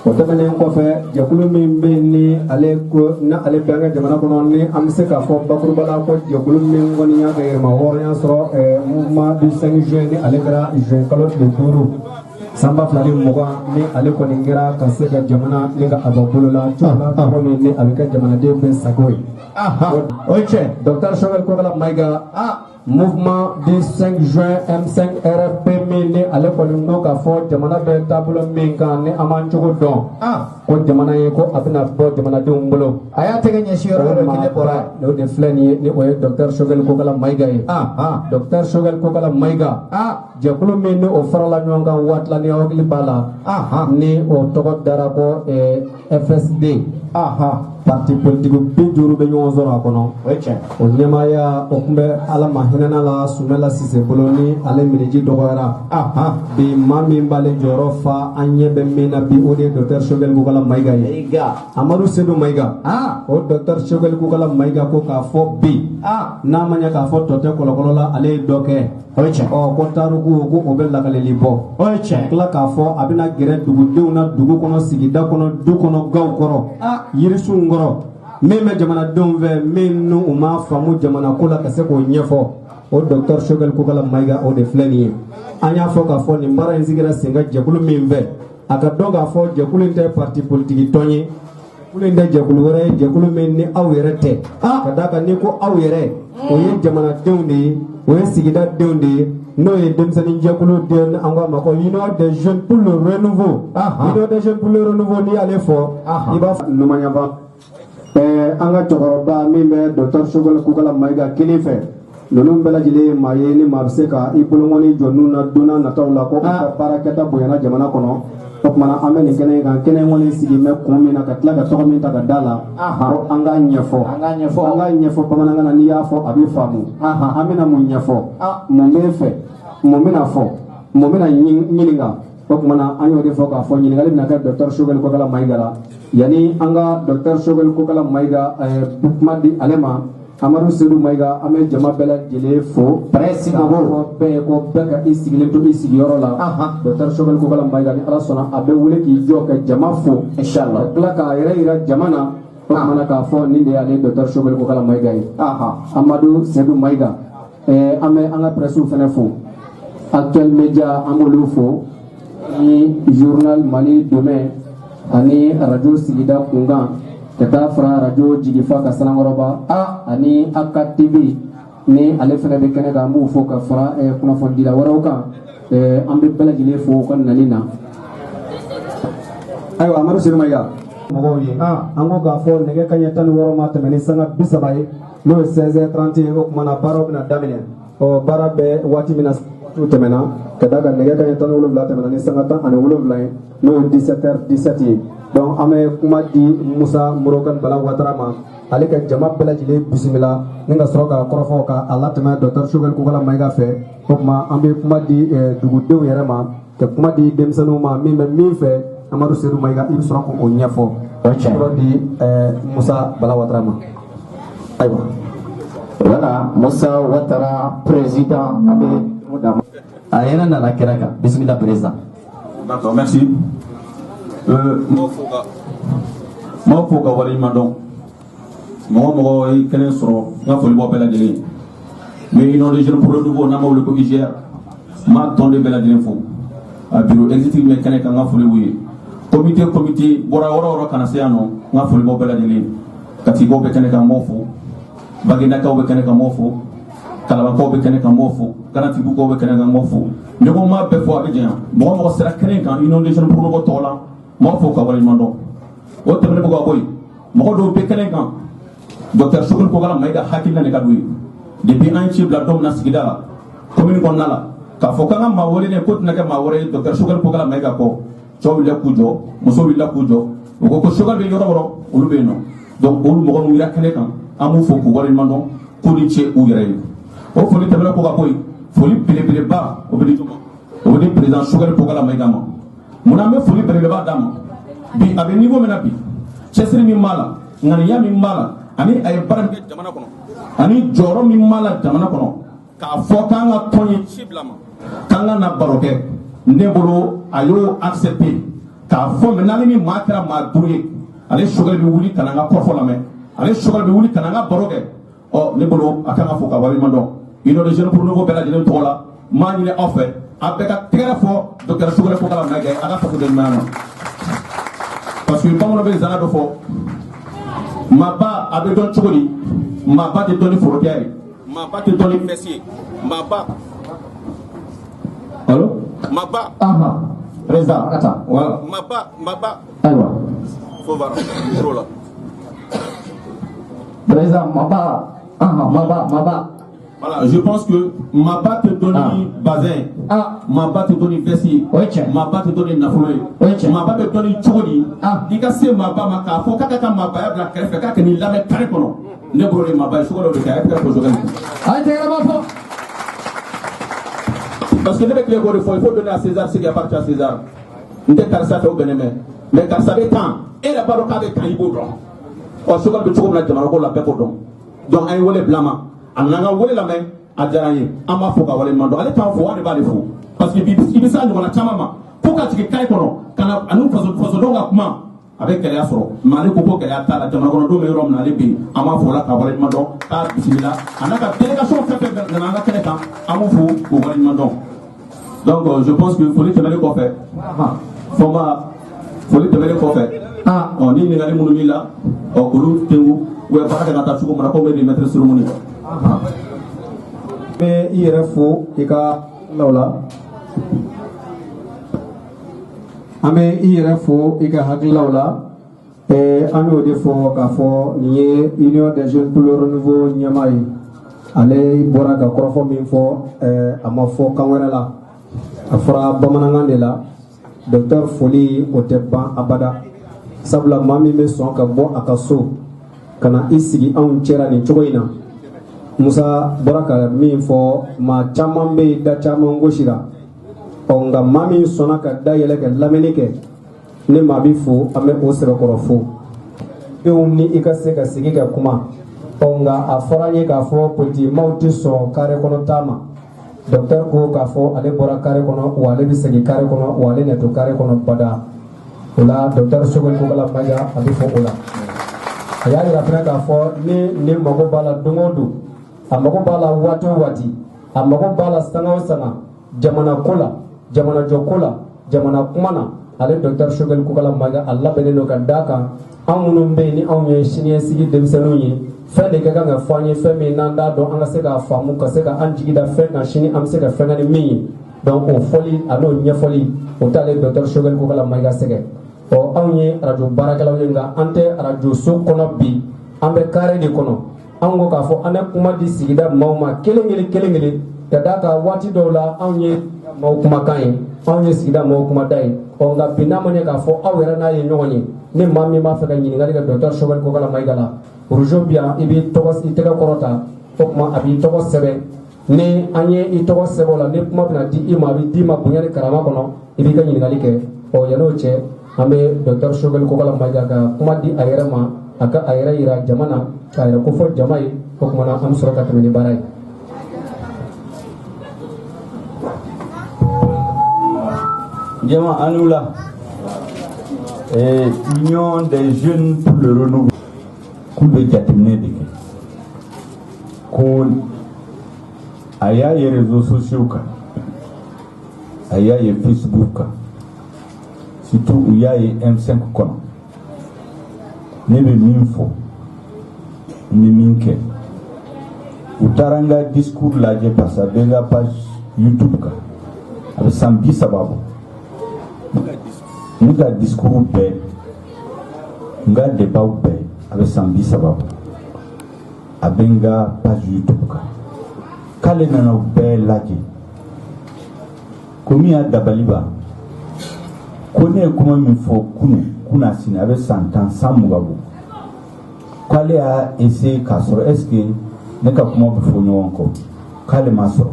Otamane kofe jakulu min be ni ale ko na ale banga jamana kono ni am se ka fo bakuru bala ko jakulu min woni ya ga ma woriya so mouvement du 5 juin ni ale gara juin kalo de turu samba flali moga ni ale ko ningira ka se ka jamana ni ga ababulu la tula ko ni ale ka jamana de be sagoy oche docteur Choguel Kokala Maiga mouvement du 5 juin M5 RFP ni ale ko no ka fo jamana be tabulo min kan ni aman chugo don ko jamana ye ko abina bo jamana de umbulo aya tege nyeshi ro kile bora do de flani ni o docteur Choguel Kokala Maiga ye docteur Choguel Kokala Maiga jakulo min ni o farala nyonga watla ni o bala ni o togo dara ko FSD parti politique bi juru be ñoo zora kono o nyamaya o kumbe ala mahinana la sumela sise boloni ale miniji dogora bi mami mbale joro fa anye be mina bi o de docteur Choguel Kokala Maiga ye Amadou Sedou Maiga o docteur Choguel Kokala Maiga ko ka fo bi na manya ka fo tote kolokolo la ale doke o ko taru ko o be la kale libo kla ka fo abina gere dugu deuna dugu kono sigida kono du kono gaw koro yirisu ngoro meme jamana donve menu uma famu jamana kula kase ko nyefo o docteur Choguel Kokala Maiga o de fleni anya fo ka fo ni mbara nzigira singa jekulu mimve aka doga fo jekulu inte parti politique tonyi kulu inte jekulu wore jekulu menni awirete kadaka ni ko awire o ye jamana dewndi o ye sigida dewndi no ye demsani jekulu den angwa mako union des jeunes pour le renouveau union des jeunes pour le renouveau ni ale fo iba numanya ba anga tokoroba mimbe docteur Choguel Kokala Maiga kilife lolum bela jile maye ni mabseka ibulungoni jonuna duna natawla ko barakata boyana jamana kono okmana ameni kene kan kene ngoni sigi me kumina ka tlaga to min ta dala anga nyefo pamana ngana ni yafo abi famu amina munyefo mumefe mumina fo mumina nyininga okmana anyo de fo ka fo nyininga le na ka docteur Choguel Kokala Maiga yani anga docteur Choguel Kokala Maiga bukmadi alema Amadou Sedou Maiga ame jama bela jele fo presse ko be ka isigile to isigiyoro la docteur Choguel Kokala Maiga ni ala sona abe wule ki joka jama fo inshallah kala ka ira jamana mana ka fo ni de ale docteur Choguel Kokala Maiga Amadou Sedou Maiga ame anga presse fene fo actuel media amolo fo ni journal Mali Demain ani radio Sigida Kungan kata fra radio Jigifa ka Sanangoroba ani Akka TV ni ale fana be kene ga mbu fo ka fra kuna fondila warawka ambe bela jile fo kan nalina aywa Amadou Sedou Maiga mogo yi ango ga fo nege kanya tan woro ma temeni sanga bisabaye no 16h30 ko mana baro na damine o barabe wati mina temena kadaga nege kanya tan wolo bla temena ni sanga tan ane wolo bla no 17h17 donc ame kuma di Musa Murokan Bala Watarama ale ka jama bela jile bismillah ninga soroka korofo ka Allah tema docteur Choguel Kokala Maiga fe kuma ambe kuma di dugu dew yere ma ke kuma di demsanu ma min fe Amadou Sedou Maiga ibi soroko o nyefo pro di Musa Bala Watarama aywa voilà Musa Watara président abe mudama ayena na la keraka bismillah président. D'accord, merci. Mo foka wali mandon mo kenen soro nga foli bo bela dele mais ino de jeune pour le nouveau na mawle ko IGR ma tonde bela dele fo a bureau exécutif me kenen ka nga foli wi comité bora kana seano nga foli bo bela dele kati bo be kenen ka mo fo bagina ka bo kenen ka mo fo kala ko be kenen ka mo fo garanti bu ko be kenen ka mo fo ne ko ma be fo abidjan mo sera kenen ka ino de jeune pour le tola mo fo ka wali mandon o temene bugo boy mo do be kenen kan docteur Choguel Kokala Maiga hakilla ne kadui depuis un chip la dom na sigida commune kon nala ka fo kanga ma wole ne ko tnaka ma wore docteur Choguel Kokala Maiga ko so willa kujo muso willa kujo ko Choguel be yoro ulu be no donc ulu mo ko wira kenen kan amu fo ko wali mandon ko ni che u yere o fo ni temene ko ka boy fo li bele ba o be di président Choguel Kokala Maiga ma muna me fo li bele ba dama bi a bɛ niveau min na bi cɛsiri min b'a la ŋaniya min b'a la ani a ye baara min kɛ jamana kɔnɔ ani jɔyɔrɔ min b'a la jamana kɔnɔ k'a fɔ k'an ka tɔn ye ci bila ma k'an ka na baro kɛ ne bolo a y'o accepté k'a fɔ mɛ n'ale ni maa kɛra maa duuru ye ale Choguel bɛ wuli ka na an ka kɔrɔfɔ lamɛn ale Choguel bɛ wuli ka na an ka baro kɛ ne bolo a kan ka fɔ ka waleɲuman dɔn Union des jeunes pour le nouveau bɛɛ lajɛlen tɔgɔ la m'a ɲini aw fɛ a bɛɛ ka tɛgɛrɛ fɔ docteur Choguel Kokala Mayiga a ka faso de ɲumanya ma parce que bamananw bɛ zana dɔ fɔ maaba a bɛ dɔn cogo di maaba tɛ dɔn ni forokɛ ye maaba tɛ dɔn ni fɛsi ye maaba allo maaba président a ka taa voilà maaba ayiwa fo bara pro la président maaba voilà je pense que maaba tɛ dɔn ni bazin maaba tɛ dɔn ni fɛsi ye maaba tɛ dɔn ni nafolo ye maaba bɛ dɔn ni cogo di i ka se maaba ma k'a fɔ k'a ka taa maabaya bila kɛrɛfɛ k'a ka n'i lamɛn kare kɔnɔ ne bolo ni maaba ye Choguel de kɛ a ye tɛgɛ fɔ Choguel a ye tɛgɛrɛ fɔ parce que ne bɛ tile k'o de fɔ il faut donner à César ce qui appartient à César n tɛ karisa fɛ o bɛnnen mɛ mais karisa bɛ kan e yɛrɛ b'a dɔn k'a bɛ kan i b'o dɔn Choguel bɛ cogo min na jamana ko la bɛɛ b'o dɔn donc an ye wele bila ma a nana an ka wele lamɛn a diyara an ye an b'a fɔ ka waleɲuman dɔn ale t'an fɔ an de b'ale fo parce que i bɛ se a ɲɔgɔnna caman ma ko ka sigi kan kɔnɔ ka na ani fasodenw ka kuma a bɛ gɛlɛya sɔrɔ mais ale ko ko gɛlɛya t'a la jamana kɔnɔdenw bɛ yɔrɔ min na ale bɛ yen an b'a fɔ o la ka waleɲuman dɔn k'a bisimila a n'a ka délégation fɛn fɛn nana an ka kɛnɛ kan an b'u fo k'u waleɲuman dɔn donc je pense que foli tɛmɛnen kɔfɛ foli tɛmɛnen kɔfɛ ni ɲininkali minnu b'i la olu tɛ u bɛ baara kɛ ka taa cogo min na ko bɛ nin maître cérémonie bɛ i yɛrɛ fo i ka law la an bɛ i yɛrɛ fo i ka hakililaw la an y'o de fɔ k'a fɔ nin ye Union des jeunes pour le renouveau ɲɛmaa ye ale bɔra ka kɔrɔfɔ min fɔ a ma fɔ kan wɛrɛ la a fɔra bamanankan de la docteur foli o tɛ ban abada sabula maa min bɛ sɔn ka bɔ a ka so ka na i sigi anw cɛla nin cogo in na Musa bɔra ka min fɔ maa caman bɛ yen da caman gosira nka maa min sɔnna ka dayɛlɛ ka lamɛnni kɛ ne maa bɛ fo an bɛ o sɛbɛkɔrɔ fo denw ni i ka se ka sigi ka kuma nka a fɔra an ye k'a fɔ politikimaaw tɛ sɔn kare kɔnɔ taa ma docteur ko k'a fɔ ale bɔra kare kɔnɔ wa ale bɛ segin kare kɔnɔ wa ale na to kare kɔnɔ bada o la docteur Choguel Kokala Mayiga a bɛ fɔ o la a y'a yira fana k'a fɔ ni mago b'a la don o don a mago b'a la waati o waati a mago b'a la sanga o sanga jamana ko la jamana jɔ ko la jamana kuma na ale docteur Choguel Kokala Mayiga a labɛnnen don ka d'a kan an minnu bɛ yen ni anw ye siniɲɛsigi denmisɛnninw ye fɛn de ka kan ka fɔ an ye fɛn min n'an t'a dɔn an ka se k'a faamu ka se ka an jigi da fɛn kan sini an bɛ se ka fɛn kɛ ni min ye donc o fɔli a n'o ɲɛfɔli o t'ale docteur Choguel Kokala Mayiga sɛgɛn anw ye radio baarakɛlaw ye nka an tɛ radio so kɔnɔ bi an bɛ carré de kɔnɔ an ko k'a fɔ an bɛ kuma di sigida maaw ma kelen kelen ka d'a kan waati dɔw la anw ye maaw kumakan ye anw ye sigida maaw kumada ye nka bi n'a ma ɲɛ k'a fɔ aw yɛrɛ n'a ye ɲɔgɔn ye ni maa min b'a fɛ ka ɲininkali kɛ docteur Choguel Kokala Mayiga la rouge bi yan i b'i tɛgɛ kɔrɔ ta o tuma a b'i tɔgɔ sɛbɛn ni an ye i tɔgɔ sɛbɛn o la ni kuma bɛna di i ma a bɛ d'i ma bonya ni karama kɔnɔ i b'i ka ɲininkali kɛ yan'o cɛ an bɛ docteur Choguel Kokala Mayiga ka kuma di a yɛrɛ ma a ka a yɛrɛ yira jama na k'a yɛrɛ kofɔ jama ye o tuma na an bɛ sɔrɔ ka tɛmɛ ni baara ye. Jama Anoula, Union des jeunes pour le renouveau, coup de jateminɛ de kɛ ko a y'a ye réseaux sociaux kan a y'a ye Facebook kan surtout u y'a ye M5 kɔnɔ ne bɛ min fɔ n bɛ min kɛ u taara n ka discours lajɛ parce que a bɛ n ka page YouTube kan a bɛ san 30 bɔ n ka discours bɛɛ n ka débat bɛɛ a bɛ san 30 bɔ a bɛ n ka page YouTube kan k'ale nana o bɛɛ lajɛ ko min y'a dabali ban ko ne ye kuma min fɔ kunna sini a bɛ san 10 san 20 bɔ k'ale y'a essayer k'a sɔrɔ est-ce que ne ka kuma bɛ fɔ ɲɔgɔn kɔ k'ale ma sɔrɔ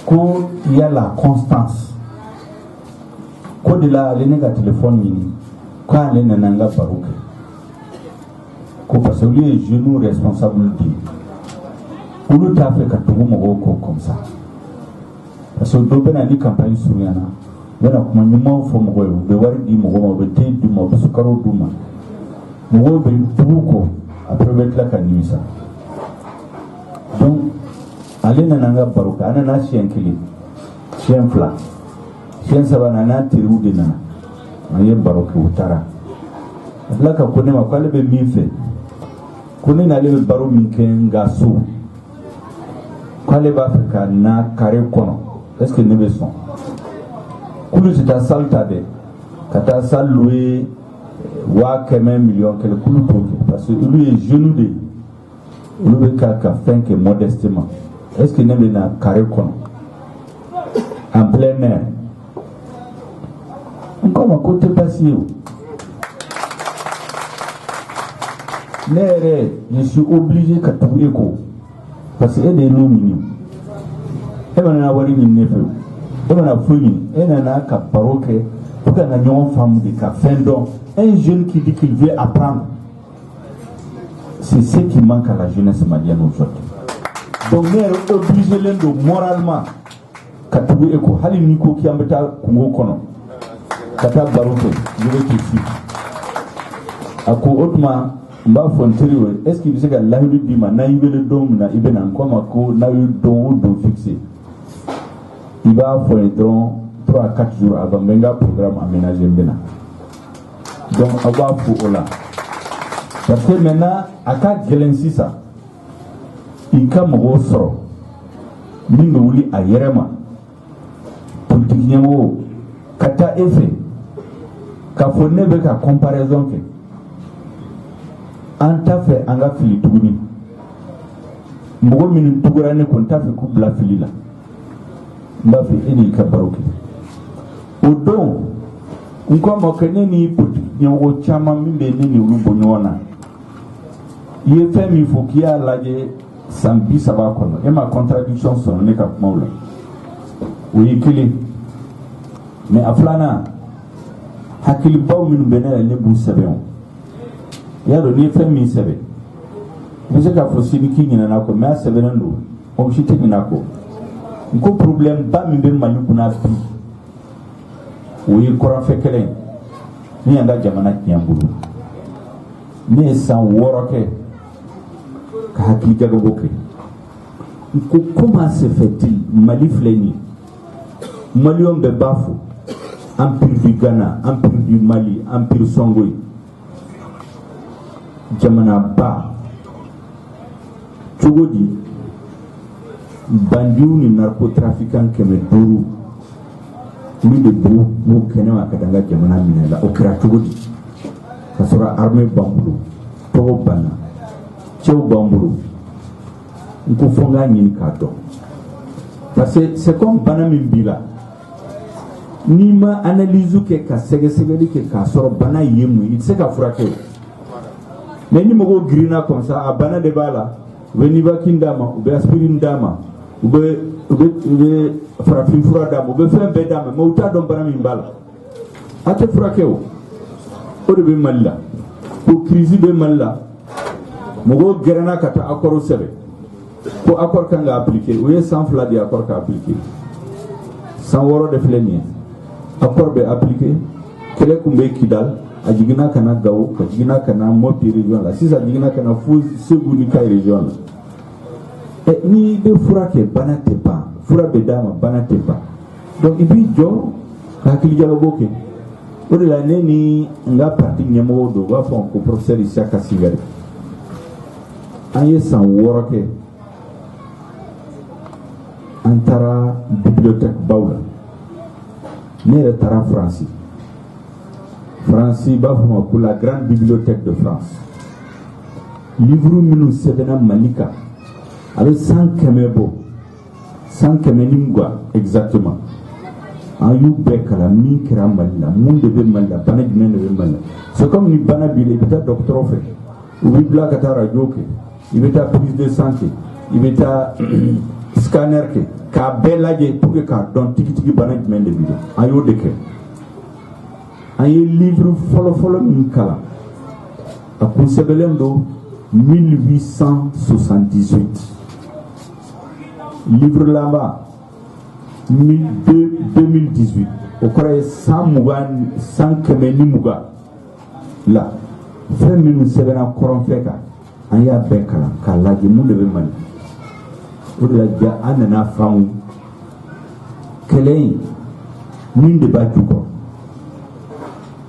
ko il y a la constance ko de la ale ne ka téléphone ɲini ko ale nana n ka baro kɛ ko parce que olu ye jeunes responsable de ye olu t'a fɛ ka tugu mɔgɔw kɔ comme ça parce que dɔ bɛna ni campagne surunyana u bɛna kuma ɲumanw fɔ mɔgɔw ye u bɛ wari di mɔgɔw ma u bɛ thé d'u ma u bɛ sukaro d'u ma mɔgɔw bɛ tugu kɔ après u bɛ tila ka nimisa donc ale nana n ka baro kɛ a nana siɲɛ kelen siɲɛ fila siɲɛ saba n'a teriw de nana an ye baro kɛ u taara a tila ka ko ne ma ko ale bɛ min fɛ ko ne n'ale bɛ baro min kɛ n ka so k'ale b'a fɛ ka na carré kɔnɔ est ce que ne bɛ sɔn k'olu tɛ taa salle ta dɛ ka taa salle louer 100 millions kɛlɛ k'olu t'o kɛ parce que olu ye jeunes de ye olu bɛ ka fɛn kɛ modestement est ce que ne bɛ na carré kɔnɔ en plein air n ko a ma ko tɛ baasi ye o ne yɛrɛ je suis obligé ka tugu e ko parce que e de ye n'o ɲini e ma nana wari ɲini ne fɛ o e mana foyi ɲini e nana ka baro kɛ pour ka na ɲɔgɔn faamu de ka fɛn dɔn un jeune qui dit qu'il veut apprendre c'est ce qui manque à la jeunesse malienne aujourd'hui donc ne yɛrɛ obligé len don moralement ka tugu e ko hali ni ko k'i an bɛ taa kungo kɔnɔ ka taa baro kɛ je vais te suivre a ko o tuma n b'a fɔ n teri ye est ce que i bɛ se ka lahidu d'i ma n'a y'i wele don min na i bɛ na n ko a ma ko n'a ye don o don fixé i b'a fɔ n ye dɔrɔn 3 à 4 jours avant n bɛ n ka programme aménagé n bɛ na donc a b'a fo o la parce que maintenant a ka gɛlɛn sisan i ka mɔgɔw sɔrɔ min bɛ wuli a yɛrɛ ma politique ɲɛmɔgɔw ka taa e fɛ k'a fɔ ne bɛ ka comparaison kɛ an t'a fɛ an ka fili tuguni mɔgɔ minnu tugura ne ko n t'a fɛ k'u bila fili la n b'a fɛ e de y'i ka baro kɛ o don n ko a ma que ne ni politique ɲɛmɔgɔ caman min bɛ ne ni olu bɔ ɲɔgɔn na i ye fɛn min fɔ k'i y'a lajɛ san 30 kɔnɔ e ma contradiction sɔrɔ ne ka kumaw la o ye kelen mais a filanan hakilibaw minnu bɛ ne la ne b'u sɛbɛn o i y'a dɔn n'i ye fɛn min sɛbɛn i bɛ se k'a fɔ sini k'i ɲinɛna kɔ mais a sɛbɛnnen don mɔgɔ si tɛ ɲinɛ a kɔ n ko problème ba min bɛ mali kunna bi o ye kɔrɔnfɛ kɛlɛ ye min y'an ka jamana tiɲɛ n bolo ne ye san 6 kɛ ka hakili jagabɔ kɛ n ko comment se fait-il mali filɛ nin ye maliyɛnw bɛɛ b'a fɔ empire du Ghana empire du Mali empire Songoyi jamana ba cogo di bandiw ni narcotrafiquant 500 olu de b'u kɛnɛma ka danga jamana minɛ la o kɛra cogo di ka sɔrɔ armée b'an bolo tɔgɔ banna cɛw b'an bolo n ko fɔ n k'a ɲini k'a dɔn parce que c'est comme bana min b'i la n'i ma analyse kɛ ka sɛgɛsɛgɛli kɛ k'a sɔrɔ bana ye mun ye i tɛ se ka furakɛ o mais ni mɔgɔw girinna comme ça a bana de b'a la u bɛ Nivaquine d'a ma u bɛ aspirine d'a ma u bɛ farafinfura d'a ma u bɛ fɛn bɛɛ d'a ma mais u t'a dɔn bana min b'a la a tɛ furakɛ o de bɛ Mali la ko crise bɛ Mali la mɔgɔw gɛrɛnna ka taa accord sɛbɛn ko accord kan ka appliquer u ye san 2 de accord ka appliquer san 6 de filɛ nin ye accord bɛ appliquer kɛlɛ kun bɛ Kidal a jiginna ka na Gao ka jiginna ka na Mopti région la sisan jiginna ka na fo Segu ni Kayi région la ni bɛ fura kɛ bana tɛ ban fura bɛ d'a ma bana tɛ ban donc i b'i jɔ ka hakili jagabɔ kɛ o de la ne ni n ka parti ɲɛmɔgɔw don u b'a fɔ ko professeur Isaka Sigari an ye san 6 kɛ an taara bibliothèque baw la ne yɛrɛ taara Faransi b'a fɔ ma ko la grande bibliothèque de France livre minnu sɛbɛnna Mali kan a bɛ 100 bɔ 100 ni mugan exactement an y'u bɛɛ kalan min kɛra Mali la mun de bɛ Mali la bana jumɛn de bɛ Mali la c'est comme ni bana b'i la i bɛ taa dɔgɔtɔrɔ fɛ u b'i bila ka taa radio kɛ i bɛ taa prise de sang kɛ i bɛ taa scanner kɛ k'a bɛɛ lajɛ pour que k'a dɔn tigitigi bana jumɛn de b'i la an y'o de kɛ an ye livre fɔlɔ min kalan a kun sɛbɛnlen don 1878 livre laban 2018 o kɔrɔ ye 120 la fɛn minnu sɛbɛnna kɔrɔnfɛ kan an y'a bɛɛ kalan k'a lajɛ mun de bɛ Mali o de la ja an nana faamu kɛlɛ in min de b'a jukɔrɔ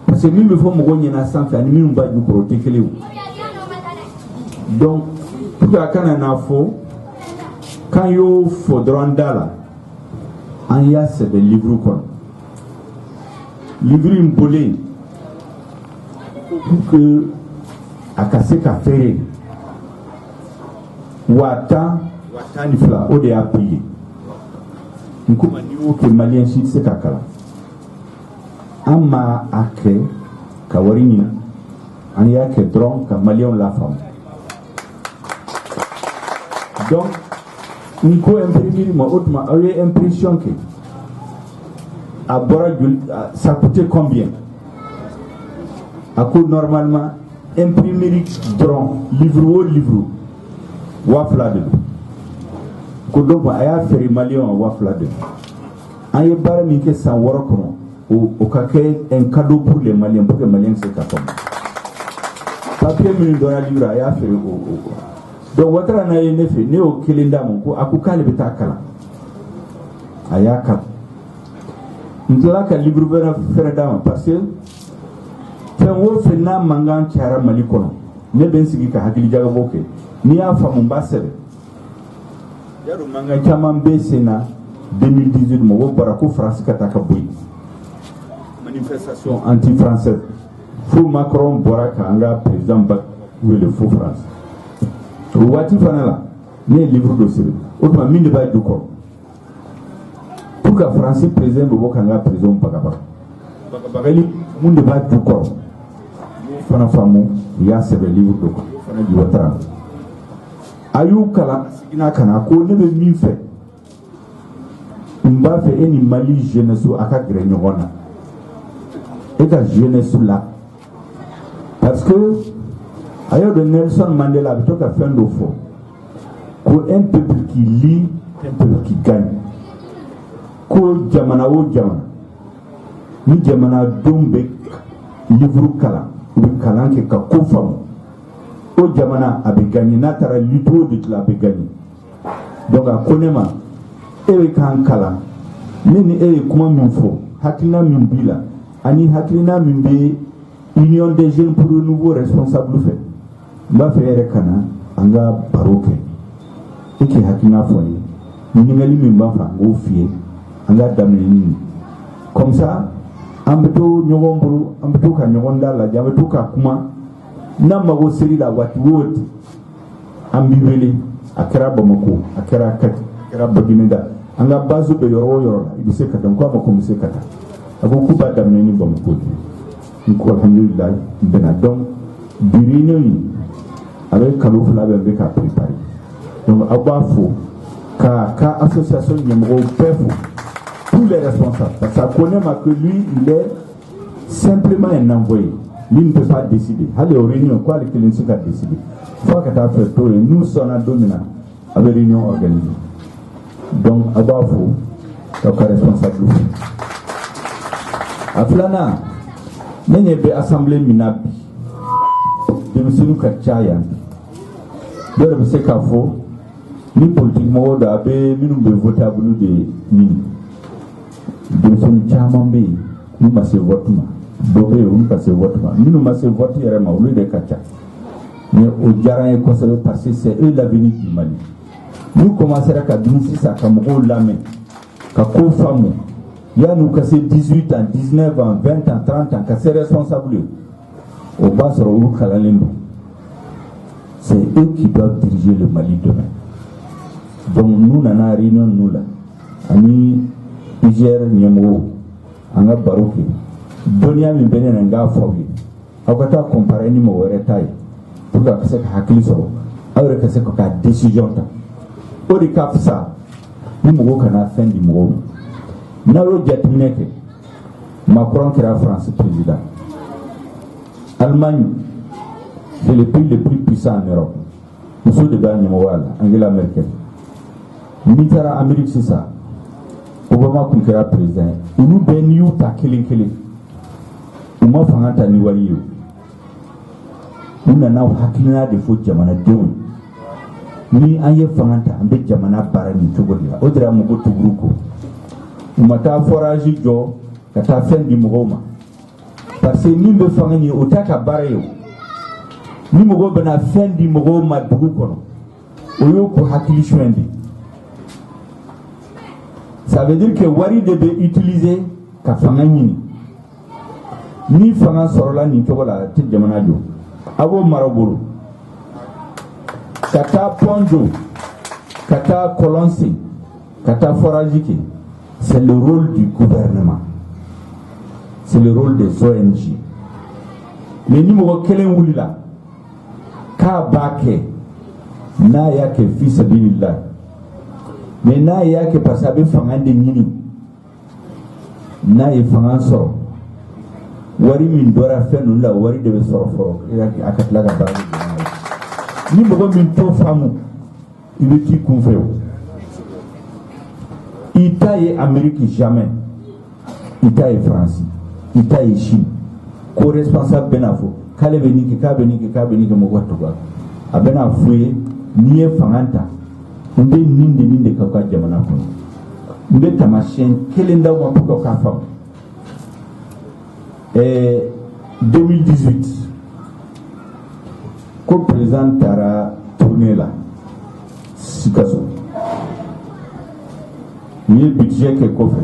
parce que min bɛ fɔ mɔgɔw ɲɛna sanfɛ ani minnu b'a jukɔrɔ o tɛ kelen ye donc pour que a kana n'a fɔ k'an y'o fɔ dɔrɔn da la an y'a sɛbɛn livre kɔnɔ livre in bolen pour que a ka se ka feere 10,000 o de y'a paye n kuma n'i y'o kɛ maliyɛn si tɛ se ka kalan an ma a kɛ ka wari ɲini an y'a kɛ dɔrɔn ka maliyɛnw lafaamu donc n ko imprimeri ma o tuma aw ye impression kɛ a bɔra joli ça coûtait combien a ko normalement imprimeri dɔrɔn livre o livre 2,000 de don ko donc a y'a feere maliyɛnw ma 2,000 de don an ye baara min kɛ san 6 kɔnɔ o ka kɛ un cadeau pour les Maliens pour que Maliens se faamu papier minnu dɔnna livre a y'a feere o donc Ouattara n'a ye ne fɛ ne y'o kelen d'a ma ko a ko k'ale bɛ taa kalan a y'a kalan n tilala ka livre fɛnɛ d'a ma parce que fɛn o fɛn n'a mankan cayara Mali kɔnɔ ne bɛ n sigi ka hakilijagabɔ kɛ n'i y'a faamu n b'a sɛbɛn yarɔ mankan caman bɛ sen na 2018 mɔgɔw bɔra ko Faransi ka taa ka bɔ yen manifestation anti-française fo Macron bɔra ka an ka président wele fo France o waati fana la ne ye livre dɔ sɛbɛn o tuma min de b'a du kɔrɔ pour que Faransi président bɛ bɔ ka an ka président bagabagali mun de b'a du kɔrɔ fana faamu u y'a sɛbɛn livre dɔ kɔnɔ fana di Ouattara a y'u kalan a seginna ka na ko ne bɛ min fɛ n b'a fɛ e ni Mali jeunesse a ka gɛrɛ ɲɔgɔn na e ka jeunesse la parce que a y'o de Nelson Mandela a bɛ to ka fɛn dɔ fɔ ko un peuple qui lit un peuple qui gagne ko jamana o jamana ni jamanadenw bɛ livre kalan u bɛ kalan kɛ ka ko faamu o jamana a bɛ gagner n'a taara litoro de tila a bɛ gagner donc a ko ne ma e bɛ k'an kalan ne ni e ye kuma min fɔ hakilina min b'i la ani hakilina min bɛ union des jeunes pour le nouveau responsable fɛ n b'a fɛ e yɛrɛ ka na an ka baro kɛ e k'i hakilina fɔ n ye ɲininkali min b'a fɛ an k'o f'i ye an ka daminɛ ni comme ça an bɛ to ɲɔgɔn bolo an bɛ to ka ɲɔgɔn da lajɛ an bɛ to ka kuma n'a mago seri la waati o waati an b'i wele a kɛra Bamako a kɛra Kati a kɛra Bagineda an ka base bɛ yɔrɔ o yɔrɔ la i bɛ se ka taa n ko a ma ko n bɛ se ka taa a ko k'u b'a daminɛ ni Bamako de n ko alhamdulilayi n bɛna donc bi réunion in a bɛ kalo 2 bɛ n bɛ k'a préparer donc aw b'a fo ka association ɲɛmɔgɔw bɛɛ fo tous les responsables parce que a ko ne ma que lui il est simplement un envoyé lui ne peut pas décider hali o réunion ko ale kelen se ka décider fo ka taa fɛ to ye n'u sɔnna don min na a bɛ réunion organiser donc a b'a fo k'aw ka responsable fo a filanan ne ɲɛ bɛ assemblée min na bi denmisɛnninw ka ca yan bi dɔw de bɛ se k'a fɔ ni politique mɔgɔw don a bɛ minnu bɛ votable de ɲini denmisɛnnin caman bɛ yen n'u ma se vote ma dɔ bɛ yen olu ka se vote ma minnu ma se vote yɛrɛ ma olu de ka ca mais o diyara n ye kosɛbɛ parce que c'est eux l'avenir du Mali n'u commencera ka dun sisan ka mɔgɔw lamɛn ka ko faamu yan'u ka se 18 ans 19 ans 20 ans 30 ans ka se responsable o b'a sɔrɔ olu kalanlen don c'est eux qui doivent diriger le Mali demain donc n'u nana réunion ninnu la ani IGR ɲɛmɔgɔw an ka baro kɛ dɔnniya min bɛ ne na n k'a fɔ aw ye aw ka taa comparer ni mɔgɔ wɛrɛ ta ye pour que a ka se ka hakili sɔrɔ aw yɛrɛ ka se ka décision ta o de ka fisa ni mɔgɔw kana fɛn di mɔgɔw ma n'aw y'o jateminɛ kɛ Macron qui est France président. Allemagne, c'est le pays le plus puissant en Europe. Monsieur de Bagny Moual, Angela Merkel. Mitara Amérique, c'est ça. Obama qui est président. Nous bénions ta kele. Nous m'en faisons ta niwariyo. Nous n'avons pas de faute jamana déon. Ni aye fanganta ambe jamana barani togodia. Odra mugo tugruko. Umata forage jo kata fendi mugoma. Parce que ni be fangani otaka barayo. Ni mugo bana fendi mugoma dugukono. Oyo ko hakili shwendi. Ça veut dire que wari debe utiliser ka fangani. Ni fangan sorola ni togola ti jamana jo. Abo maraburu. Kata Ponjo, Kata Kolonsi, Kata Forajiki, c'est le rôle du gouvernement. C'est le rôle des ONG. Mais nous avons quel oulila, Kabake, Naya ke fils billah. Mais Naya ke pasabe fangan de nini, Naya fangan soro. Wari min dora fenu la wari de soro foro. Akatlaga bari. Ni mɔgɔ min t'o faamu i bɛ t'i kun fɛ o i ta ye Amérique jamais i ta ye France i ta ye Chine ko responsable bɛ n'a fɔ k'ale bɛ nin kɛ k'a bɛ nin kɛ k'a bɛ nin kɛ mɔgɔ tɔgɔ a bɛ n'a fɔ ye n'i ye fanga ta n bɛ nin de k'aw ka jamana kɔnɔ n bɛ taamasiyɛn kelen d'aw ma pour k'aw k'a faamu 2018 ko président taara tournée la Sikaso n ye budget kɛ kɔfɛ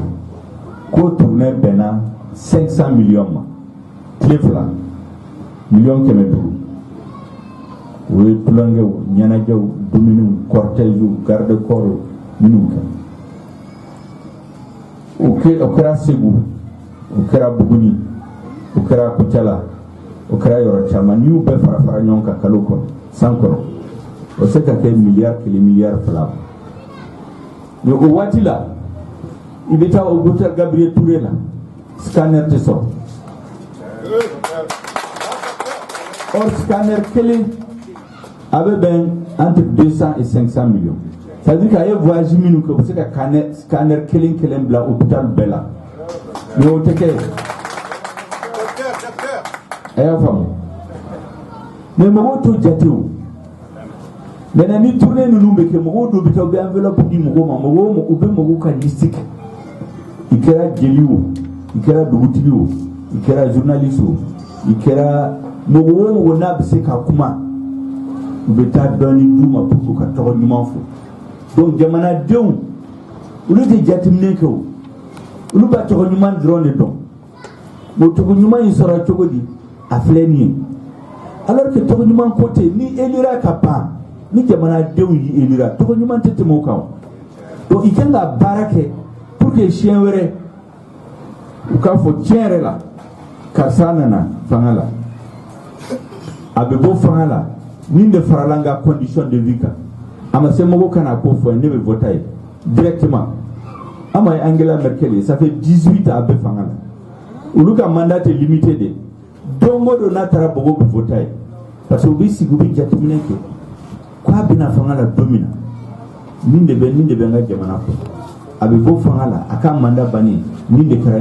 ko tournée bɛnna 500 millions ma tile fila million 500 o ye tulonkɛw ɲɛnajɛw dumuniw cortègew garde corps minnu kɛ o kɛra Segu o kɛra Buguni o kɛra Kucala o kɛra yɔrɔ caman n'i y'u bɛɛ fara ɲɔgɔn kan kalo kɔnɔ san kɔnɔ o se ka kɛ miliyari 1 miliyari 2 mais o waati la i bɛ taa o docteur Gabriel Touré la scanner tɛ sɔrɔ or scanner kelen a bɛ bɛn entre 200 et 500 millions ça veut dire k'a ye voyage minnu kɛ o bɛ se ka scanner kelen bila hôpital bɛɛ la mais o tɛ kɛ a y'a faamu mais mɔgɔw t'o jate o maintenant ni tournée ninnu bɛ kɛ mɔgɔw dɔw bɛ kɛ u bɛ enveloppe di mɔgɔw ma u bɛ mɔgɔw ka liste kɛ i kɛra jeli o i kɛra dugutigi o i kɛra journaliste o i kɛra mɔgɔ o mɔgɔ n'a bɛ se ka kuma u bɛ taa dɔɔnin d'u ma pour ka tɔgɔ ɲuman fɔ donc jamanadenw olu tɛ jateminɛ kɛ o olu b'a tɔgɔ ɲuman dɔrɔn de dɔn o tɔgɔ ɲuman in sɔrɔ cogo di a filɛ nin ye alors que tɔgɔ ɲuman ko tɛ ni élira ka pan ni jamanadenw y'i élira tɔgɔ ɲuman tɛ tɛmɛ o kan donc i kan ka baara kɛ pour que siɲɛ wɛrɛ u k'a fɔ tiɲɛ yɛrɛ la karisa nana fanga la a bɛ bɔ fanga la nin de farala n ka condition de vie kan a ma se mɔgɔw kana ko fɔ ne bɛ voter ye directement an ma ye Angela Merkel ye ça fait 18 ans a bɛ fanga la olu ka mandat est limité de don o don n'a taara mɔgɔw bɛ voter ye parce que u bɛ sigi u bɛ jateminɛ kɛ k'a bɛna fanga la don min na nin de bɛ n ka jamana kɔnɔ a bɛ bɔ fanga la a ka mandat bannen nin de kɛra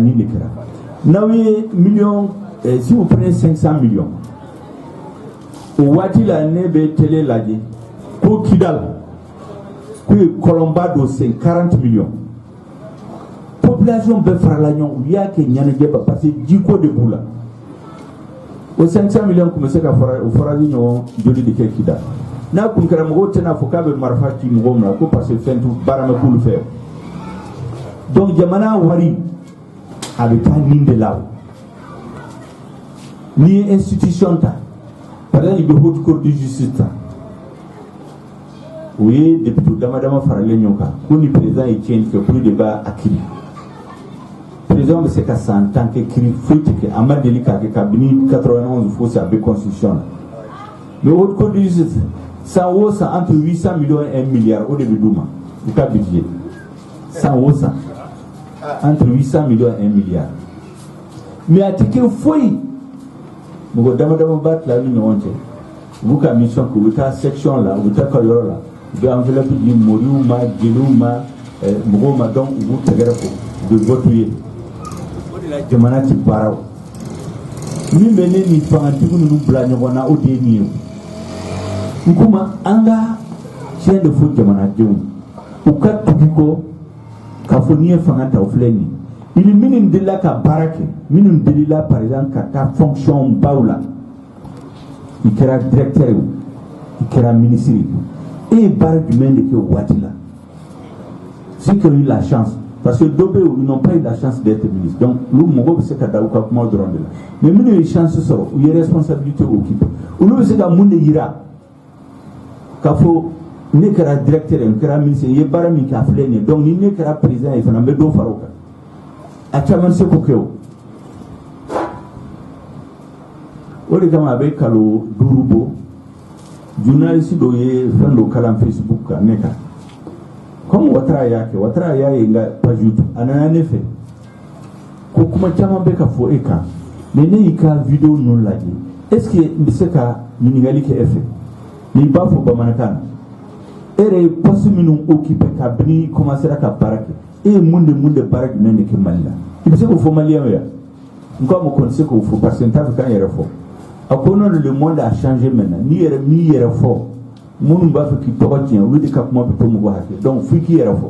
n'aw ye million si vous prenez 500 millions o waati la ne bɛ télé lajɛ ko Kidal k'u ye kɔlɔnba dɔ sen 40 millions population bɛɛ farala ɲɔgɔn u y'a kɛ ɲɛnajɛ ba parce que jiko de b'u la o 500 millions tun bɛ se ka o forage ɲɔgɔn joli de kɛ Kidal n'a kun kɛra mɔgɔw tɛna fɔ k'a bɛ marifa ci mɔgɔw min na ko parce que fɛn t'u baara ma k'olu fɛ donc jamana wari a bɛ taa nin de la n'i ye institution ta par exemple i bɛ haute cour de justice ta o ye député dama faralen ɲɔgɔn kan ko ni président ye tiɲɛni kɛ k'olu de b'a kiiri président bɛ se ka san 10 kɛ kiiri foyi tɛ kɛ a ma deli k'a kɛ kabini 91 fo sa a bɛ constitution na mais haute cour de justice san o san entre 800 millions et 1 milliard o de bɛ d'u ma u ka budget san o san entre 800 millions et 1 milliard mais a tɛ kɛ foyi mɔgɔ dama dama b'a tila ni ɲɔgɔn cɛ u b'u ka mission kɛ u bɛ taa section la u bɛ taa ka yɔrɔ la u bɛ enveloppe di moriw ma jeliw ma mɔgɔw ma donc u b'u tɛgɛrɛ fɔ u bɛ vote ye o de la jamana tɛ baara o min bɛ ne ni fangatigi ninnu bila ɲɔgɔn na o de ye nin ye n kuma an ka tiɲɛ de fɔ jamanadenw u ka tugu kɔ k'a fɔ n'i ye fanga ta o filɛ nin ye ili minnu delila ka baara kɛ minnu delila par exemple ka taa fonction baw la i kɛra directeur ye i kɛra ministre ye e ye baara jumɛn de kɛ o waati la ceux qui ont eu la chance parce que dɔw bɛ yen ils n'ont pas eu la chance d'être ministre donc olu mɔgɔw bɛ se ka da u ka kumaw dɔrɔn de la mais minnu ye chance sɔrɔ u ye responsabilité occupé olu bɛ se ka mun de yira k'a fɔ ne kɛra directeur ye n kɛra ministre ye i ye baara min kɛ a filɛ nin ye donc ni ne kɛra président ye fana n bɛ dɔ fara o kan a caman se k'o kɛ o de kama a bɛ kalo 5 bɔ journaliste dɔ ye fɛn dɔ kalan Facebook kan ne kan comme Ouattara y'a kɛ Ouattara y'a ye n ka page YouTube a nana ne fɛ ko kuma caman bɛ ka fɔ e kan mais ne y'i ka vidéo ninnu lajɛ est ce que n bɛ se ka ɲininkali kɛ e fɛ n'i b'a fɔ bamanankan na e yɛrɛ ye poste minnu occupé kabini commencera ka baara kɛ e ye mun de baara jumɛn de kɛ Mali la i bɛ se k'o fɔ maliyɛnw ye n ko a ma ko n tɛ se k'o fɔ parce que n t'a fɛ k'an yɛrɛ fɔ a ko non le monde a changé maintenant n'i yɛrɛ m'i yɛrɛ fɔ minnu b'a fɛ k'i tɔgɔ tiɲɛ olu de ka kuma bɛ to mɔgɔ hakɛ donc f'i k'i yɛrɛ fɔ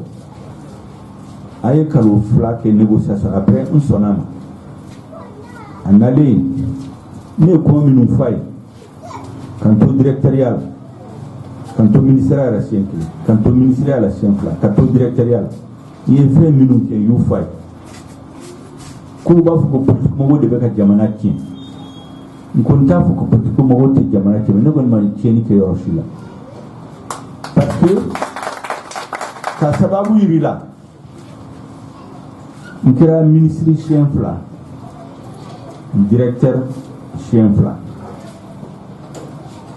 a ye kalo 2 kɛ négociation après n sɔnna ma a nalen ne ye kuma minnu fɔ a ye k'an to directorial la k'an to ministériel la siɲɛ 1 k'an to ministériel la siɲɛ 2 k'an to directorial la i ye fɛn minnu kɛ y'u fɔ a ye ko b'a fɔ ko politique mɔgɔw de bɛ ka jamana tiɲɛ n ko n t'a fɔ ko politique mɔgɔw tɛ jamana tiɲɛ ne kɔni ma tiɲɛni kɛ yɔrɔ si la parce que ka sababu yir'i la n kɛra ministre siɲɛ 2 directeur siɲɛ 2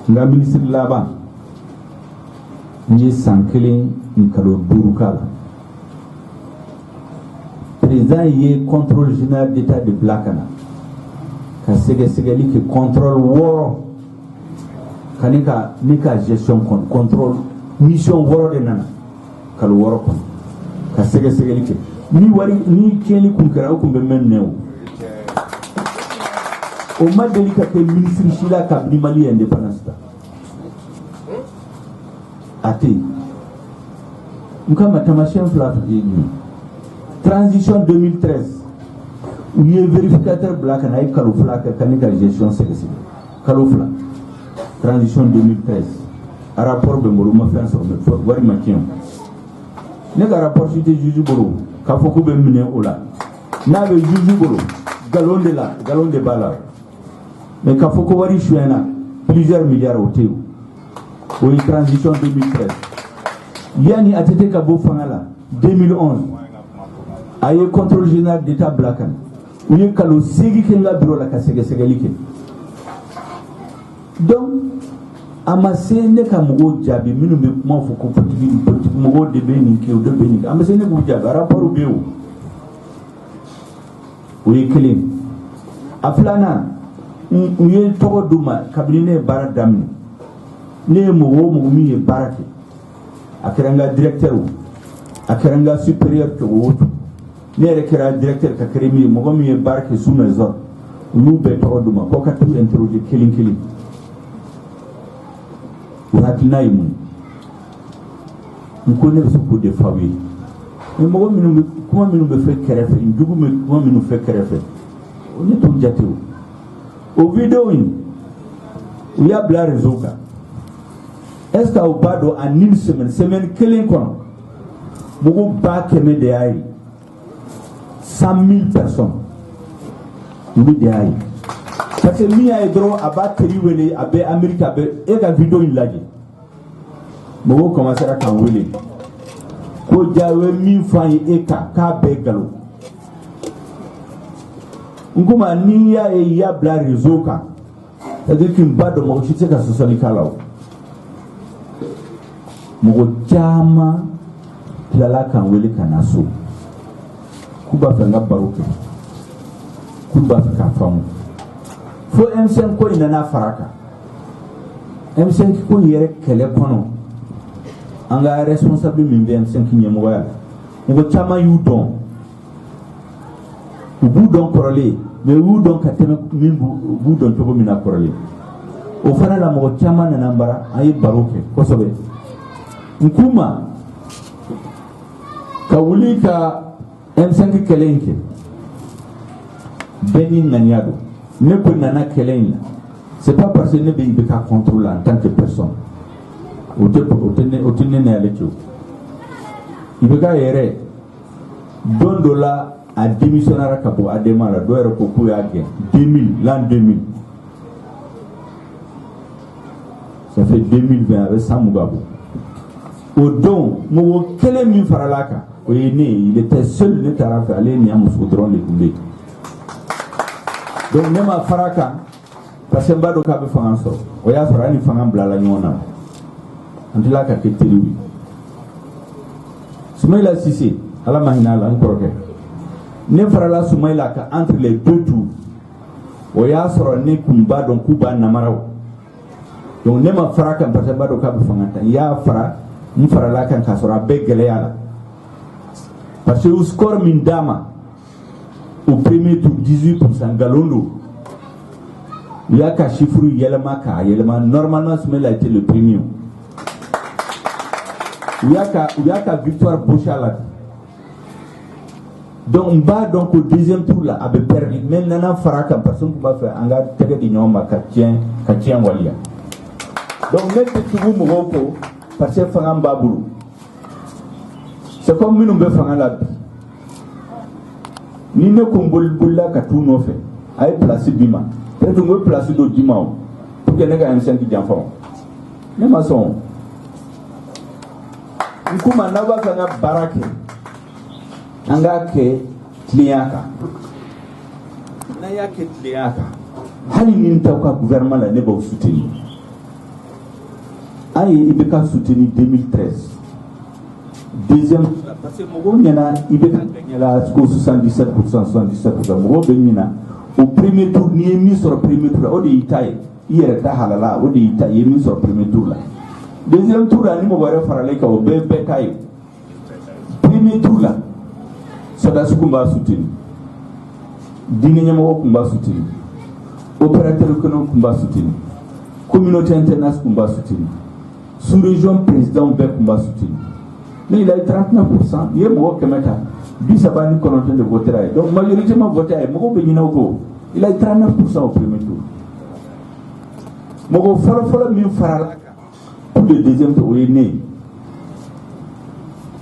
n ka ministre laban n ye san 1 ni kalo 5 k'a la président ye contrôle général d'état de bila ka na ka sɛgɛsɛgɛli kɛ contrôle 6 ka ne ka gestion contrôle mission 6 de nana kalo 6 kɔnɔ ka sɛgɛsɛgɛli kɛ ni tiɲɛni kun kɛra o kun bɛ mɛn nɛ o ma deli ka kɛ ministre si la kabini Mali indépendance ta a tɛ yen n ka ma tamasiyɛn 2 ye nin transition 2013 u ye vérificateur bila ka na a ye kalo 2 kɛ ka ne ka gestion sɛgɛsɛgɛ kalo 2 transition 2013 a rapport bɛ n bolo ma fɛn sɔrɔ wari ma tiɲɛ ne ka rapport si tɛ juge bolo k'a fɔ k'u bɛ minɛ o la n'a bɛ juge bolo galon de b'a la mais k'a fɔ ko wari suyɛna plusieurs milliards o tɛ yen o ye transition 2013 yanni a tɛ ka bɔ fanga la 2011 a ye contrôle général d'état bila ka na u ye kalo 8 kɛ n ka bureau la ka sɛgɛsɛgɛli kɛ donc a ma se ne ka mɔgɔw jaabi minnu bɛ kuma fɔ ko politique mɔgɔw de bɛ nin kɛ o de bɛ nin kɛ a ma se ne k'u jaabi rapport bɛ yen o ye kelen a filanan u ye tɔgɔ d'u ma kabini ne ye baara daminɛ ne ye mɔgɔ o mɔgɔ min ye baara kɛ a kɛra n ka directeur o a kɛra n ka supérieur cogo o cogo ne yɛrɛ kɛra directeur ka kɛra min ye mɔgɔ min ye baara kɛ sous mes ordres u y'u bɛɛ tɔgɔ d'u ma k'aw ka t'u interroger kelen kelen u hakilina ye mun n ko ne bɛ se k'o de f'aw ye mais mɔgɔ minnu bɛ kuma minnu bɛ fɛ kɛrɛfɛ jugu bɛ kuma minnu fɛ kɛrɛfɛ ne t'o jate o vidéo in u y'a bila réseau kan est ce que aw b'a dɔn en une semaine kelen kɔnɔ mɔgɔ 100,000 de y'a ye 100,000 personnes olu de y'a ye parce que min y'a ye dɔrɔn a b'a teri wele a bɛ Amérique a bɛ e ka vidéo in lajɛ mɔgɔw commencera k'an wele ko jaawe min f'an ye e kan k'a bɛɛ nkalon n ko ma n'i y'a ye i y'a bila réseau kan c'est à dire que n b'a dɔn mɔgɔ si tɛ se ka sɔsɔli k'a la o mɔgɔ caman tilala k'an wele ka na so k'u b'a fɛ n ka baro kɛ kuba ka famu fo M5 ko inana faraka M5 ko yere kele kono anga responsable min be M5 nyemoya ngo chama yu don bu don korole mais wu don kateme min bu don to mina korole o fana la mo chama na nambara ay baroke ko sobe nkuma ka wuli ka M5 kelenke beni naniado ne ko nana kelen c'est pas parce que ne be ka contrôler en tant que personne o te ne na lecho ibeka yere don dola a démissionnaire ka bo ademara do ero ko ku ya gen 2000 l'an 2000 ça fait 2020 avec Samugabo au don mo kele min faralaka o yene il était seul ne tarafa aller ni amusu dron le kumbe donc nema faraka parce que mbado ka be fanso o ya farani fangam blala nyona antila ka ketiri Soumaïla Sissé ala mahinala encore ne farala Soumaïla ka entre les deux tours o ya soro ne kumba don kuba namaraw donc ne ma faraka parce que mbado ka be fangata ya fara mu farala kan ka soro be geleyala parce que le score min dama au premier tour 18% Galondo il y a qu'à chiffre yelema normalement Soumaïla était le premier il y a qu'à victoire Bochala donc bas donc au deuxième tour là avait perdu mais nana faraka personne qui va faire anga tege di nyoma ka tien walia donc même si tu vous moko parce que fangam babulu c'est comme nous be fangala ni ne kombol bulla ka tout no fait ay place bima peut-être ngo place do dimao pour que nega M5 di enfant ne maçon nkuma naba kana barake anga ke tliaka na yake tliaka hali ni ntaka gouvernement la ne ba soutenir ay ibeka soutenir 2013 deuxième parce que mogo nyana ibeka gagner la 77% mogo benina au premier tour ni mis sur le premier tour o de itaye hier da halala o de itaye mis sur le premier tour là deuxième tour là ni mo bare farale ka o bebe kay premier tour là sada su kumba soutenir dine nyama kumba soutenir opérateur kono kumba soutenir communauté internationale kumba soutenir sous-région président be kumba soutenir mais il a eu 39%. Il y a beaucoup de gens qui ont de voter. Donc, majoritairement voté. Il a eu 39% au premier tour. Mogo folo min farala pour le deuxième tour est né.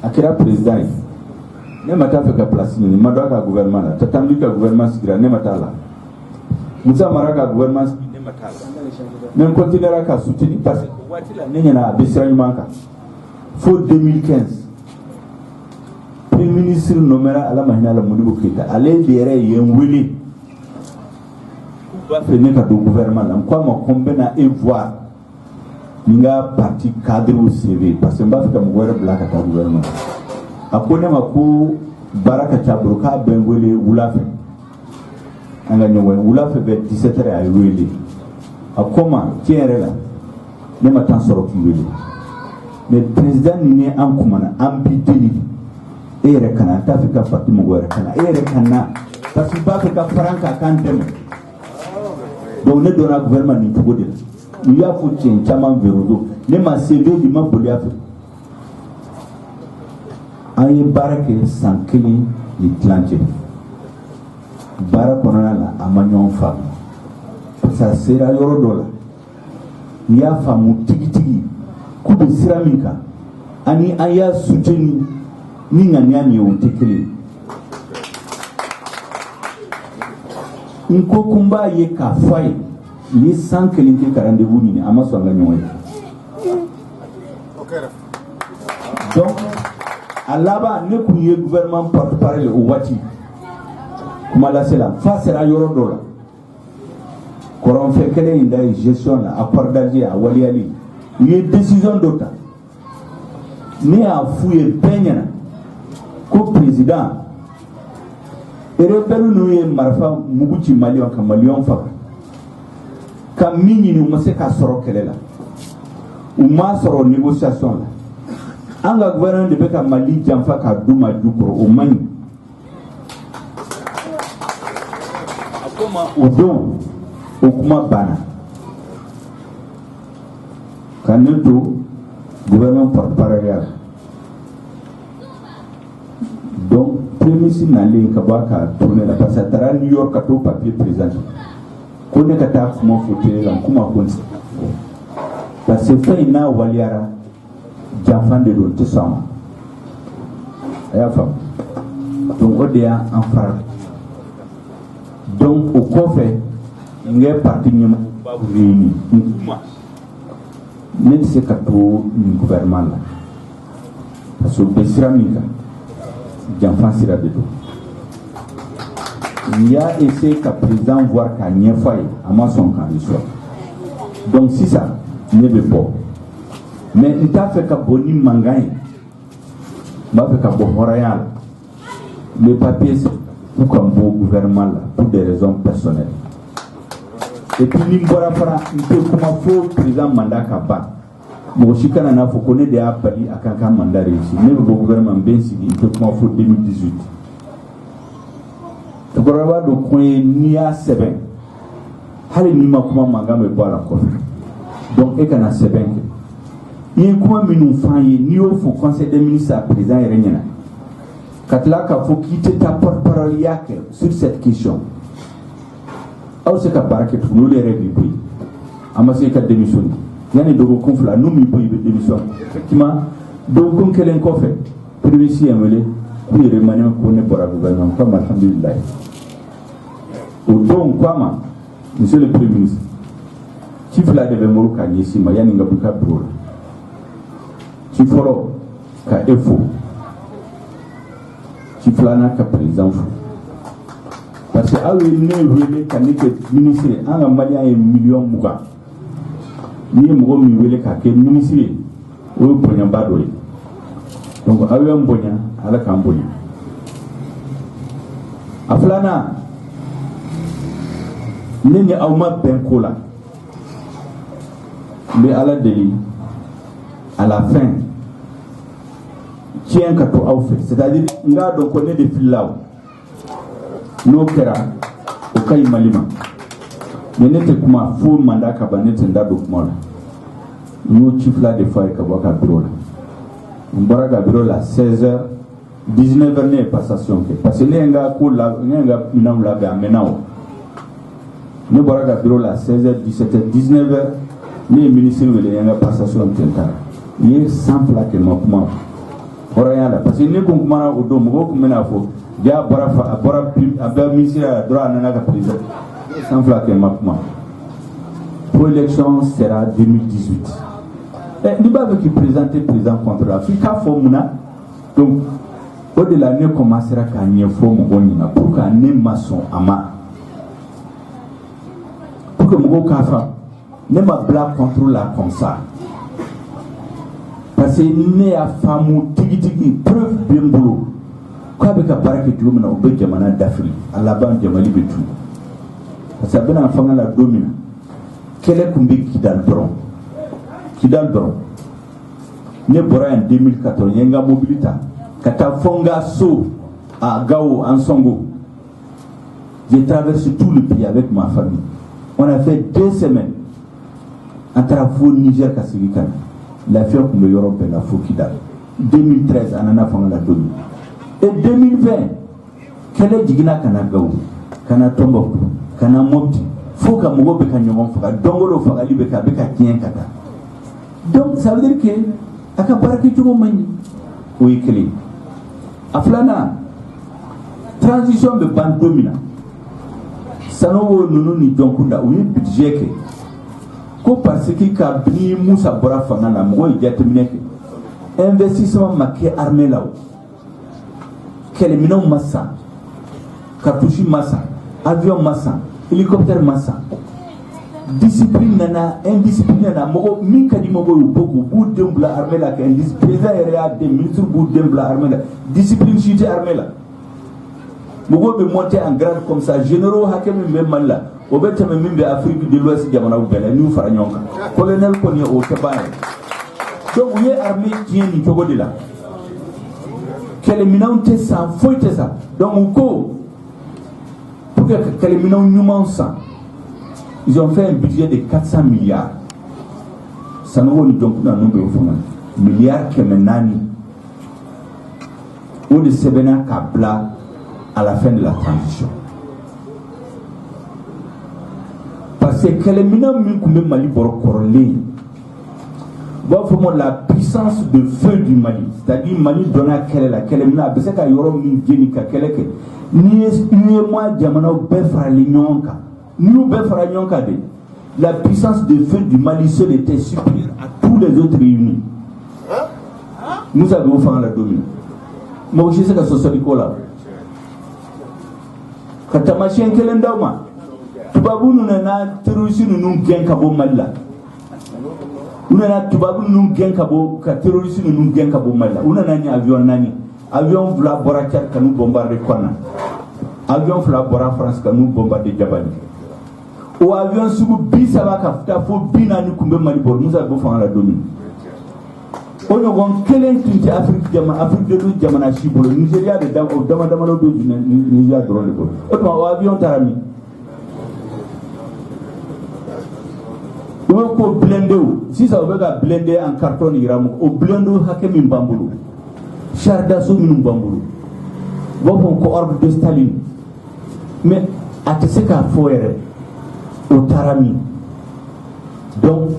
Akira président. Ne mata fait que place ni madwa ka gouvernement là. Tatambi ka gouvernement sikira ne mata là. Musa maraka gouvernement ne mata là. Même continuera ka soutenir parce que wati la ne na besirani manka. Faut 2015. Premier ministre nommera à la mahina la Modibo Keita. Allez dire yemwili. Doit faire ka do gouvernement là. Quoi ma combena et voir. Ninga parti cadre au CV parce que mba fika mugwere black ata gouvernement. Akone mako baraka chabruka bengwele wulafe. Anga nyongwe wulafe be 17h ay wele. Akoma tiere la. Ne matan soro ki wele. Mais président ni en kumana ambiteli e rekana ta fika parti mo gore kana e rekana parce que ba ka franka kan dem donc ne dona gouvernement ni to godel il y a faut tien chama verodo ne ma CV di ma boli afi ay barake sankini ni clanche barakona la amanyon fam ça sera yoro dola ya famu tigi kube siramika ani aya soutenu ni nganyani ontekele inko kumba ye ka fay ni sankeli ke ka rendez-vous ni amaso nganyo donc alaba ne kuye gouvernement porte-parole au wati kuma la cela face à yoro dola koron fait kele inda gestion la accord d'Alger à Waliali il y a décision d'autre ni a fouillé peñana ko président rebelle nu ye marfa mugu ci malion ka malion fa ka minni nu mase ka soro kelela ou ma soro négociation la anga gouvernement de beka mali jamfa ka duma jukro o mani akoma odon okuma bana kaneto gouvernement porte-parole donc prémisse n'allait qu'à tourner la parce que à New York à tout papier présent qu'on est capable de foutre là comme on sait parce que fait une waliara j'enfant de l'autre sang et enfin donc on est en phare donc au coffre il y a parti de pas réuni même c'est qu'à tout le gouvernement là parce que Besramika j'enfant sera de tout. Il y a essayé qu'à président voir qu'à n'y a pas à son camp d'histoire. Donc si ça, n'y avait pas. Mais il t'a fait qu'à boni mangaï, m'a fait qu'à bohorayal, les papiers pour comme beau gouvernement là, pour des raisons personnelles. Et puis n'importe quoi, il peut comment faut président mandat qu'à bas. Bon, si on a faut connaître des appels à quelqu'un mandat réussi, même le gouvernement bien si il peut comment faut 2018. Le gouvernement de coin ni à 7. Hali ni ma comment manga me boire la coffre. Donc et qu'on a 7. Il y a comment nous faillir ni au faut conseil des ministres à président et rien. Quand là qu'il faut quitter ta porte-parole sur cette question. Alors c'est qu'à paraître que nous les règles oui. Amassé qu'à démissionner. Yani dogo confla nous mi boy démission effectivement dogo kelen ko fait prévisi amele ku yere manima ko ne bora gouvernement comme alhamdulillah au don kwama monsieur le premier ministre chief la de moro ka yesi ma yani ngabuka pro chief folo ka efo chief la na ka président parce que awe ne wele kanike ministre anga maliya e million muga ni mo mi wele ka ke ministre o bonya bado yi donc awe mbonya ala ka mbonya aflana nene awma benkola mais ala deli à la fin tien ka to aw fait c'est-à-dire nga do ko ne de filaw no kera o kay malima menete kuma fo manda ka banete ndado kuma no chifla de fay ka boka bureau la mbara ga bureau la 16h 19h ne passation ke parce que nenga ko la nenga minam la ba menao ne bara ga bureau la 16h 17h 19h ne ministre wele nenga passation tenta ni simple la ke makuma oraya la parce que ne ko kuma o do mo ko mena fo ja bara fa bara aba ministre droit nana ka président sans flaquer makuma. Pour l'élection sera 2018. Et nous avons qui présenter président contre l'Afrique à Fomuna. Donc, au-delà, nous commencerons à gagner Fomuna pour qu'on ait maçon ama. Pour que nous kafa ne ma blague contre la comme ça. Parce que nous avons fait tigi preuve bien boulot. Quoi avec la parole que tu veux maintenant au Béjamana d'Afrique, à la bande de Mali Betou. Parce que ben enfant la domine quel est combien Kidal Dron ne bora en 2014 yenga mobilita kata fonga so à Gao en Songo. J'ai traversé tout le pays avec ma famille. On a fait 2 semaines en travaux Niger Kassigikan la fière comme l'Europe et la Fokidal 2013 anana fonga la domine et 2020 quel est Digina kana Gao kana Tombouctou kana mobti faut que mo be kan nyom fa dongolo fa ali be ka tien kata donc ça veut dire que aka baraki to mani oui kele aflana transition de ban domina sanowo nunu ni donkunda oui budget ke ko parce que ka bi Moussa Bora fa na mo jatemine ke investissement maké armée là kele minon massa cartouche massa avion massa hélicoptère massa discipline nana indiscipline nana mogo min kadi mogo yu boku bu dembla armée la ka indiscipline président ya des ministres bu dembla armée la discipline cité armée la Mogo be monter en grade comme ça généraux hakem be malla o be tame min be Afrique de l'Ouest jamana u bele ni fara nyonka colonel ko ni o tabaye donc ye armée tieni togo de la kele minante sans foite ça donc ko pour que kele minan nyuman ça ils ont fait un budget de 400 milliards ça nous on donc na nombe fuma milliards kemenani ou de sebena kabla à la fin de la transition. Parce que les minants qui Mali pour corroler, la puissance de feu du Mali, c'est-à-dire Mali donne à quelle minant, parce qu'il y a une génica, ni moi diamano befra l'ignoka, nous befra l'ignoka de la puissance de feu du Mali seul était supérieure à tous les autres réunis. Nous avons fait la domine. Moi je sais que ce soit là. Katamashien kelendawma tubabu nuna terroriste nunu genka bo malla unana tubabu nunu genka bo ka terroriste nunu genka bo malla unana ni avion vla borakat kanu bombarder kona avion vla bora France kanu bombarder Jabali o avion sugu bisa baka futa fo bina ni kumbe mali bor musa bo fa la domine ono gon kelen tinti Afrique de l'Ouest jamana shibolo Nigeria de dama lo do Nigeria drone le bol o avion tarami o ko blende si ça veut ga blende en carton iramu o blendo hakemi mbambulu charda so min mbambulu bo ko ordre de Staline mais ateseka foere o tarami donc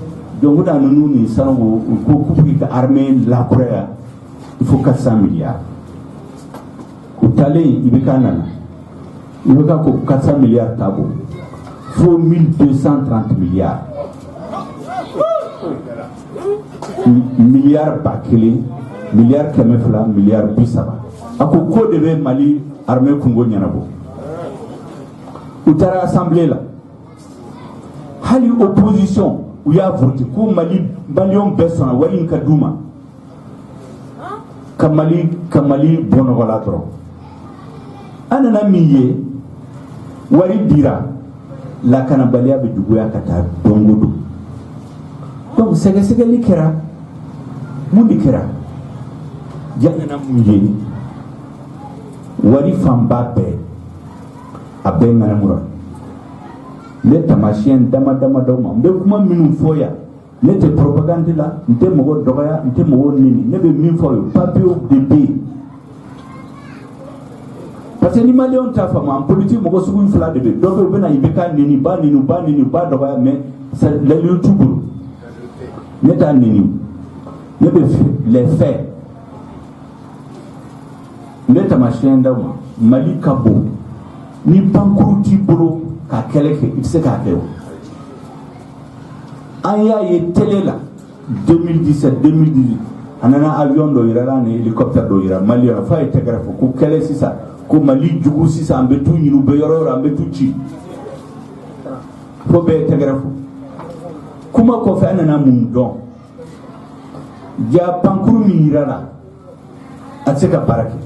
on a nous sango ko kupi ka armée la Corée il faut 400 milliards ko tale ibekana ibeka ko 400 milliards tabo faut 1230 milliards milliards bakili milliards kemefla milliards bisaba ako ko debe Mali armée Congo nyanabo utara assemblée là hali opposition où il y a voté pour Mali, Malion Besson, Walim Kadouma, Kamali Bonovalatro. Anana Miye, Wari Dira, la Canabalia de Duguya Kata, Dongodo. Donc, c'est que l'Ikera, Mundikera, Yanana Miye, Wari Fambabe, Abe Manamura. Les tamashien dama de kuma minun foya ne te propagande la nte mogo doya nte mogo nini ne be min foyo papio de b parce que ni malion ta fama en politique mogo sugu fla de be donc bena ibeka nini ba doya mais c'est le youtube ne ta nini ne be les faits ne tamashien dama Mali kabo ni pankruti bolo ka keleke itse ka keo aya ye télé la 2017 2018 anana avion do ira ne hélicoptère do ira Mali fa télégraphe ko kele sisa ko Mali jugu sisa ambetu nyinu be yoro ambetu ci ko be télégraphe kuma ko fa anana mum don ja pankuru mi ira la atseka barake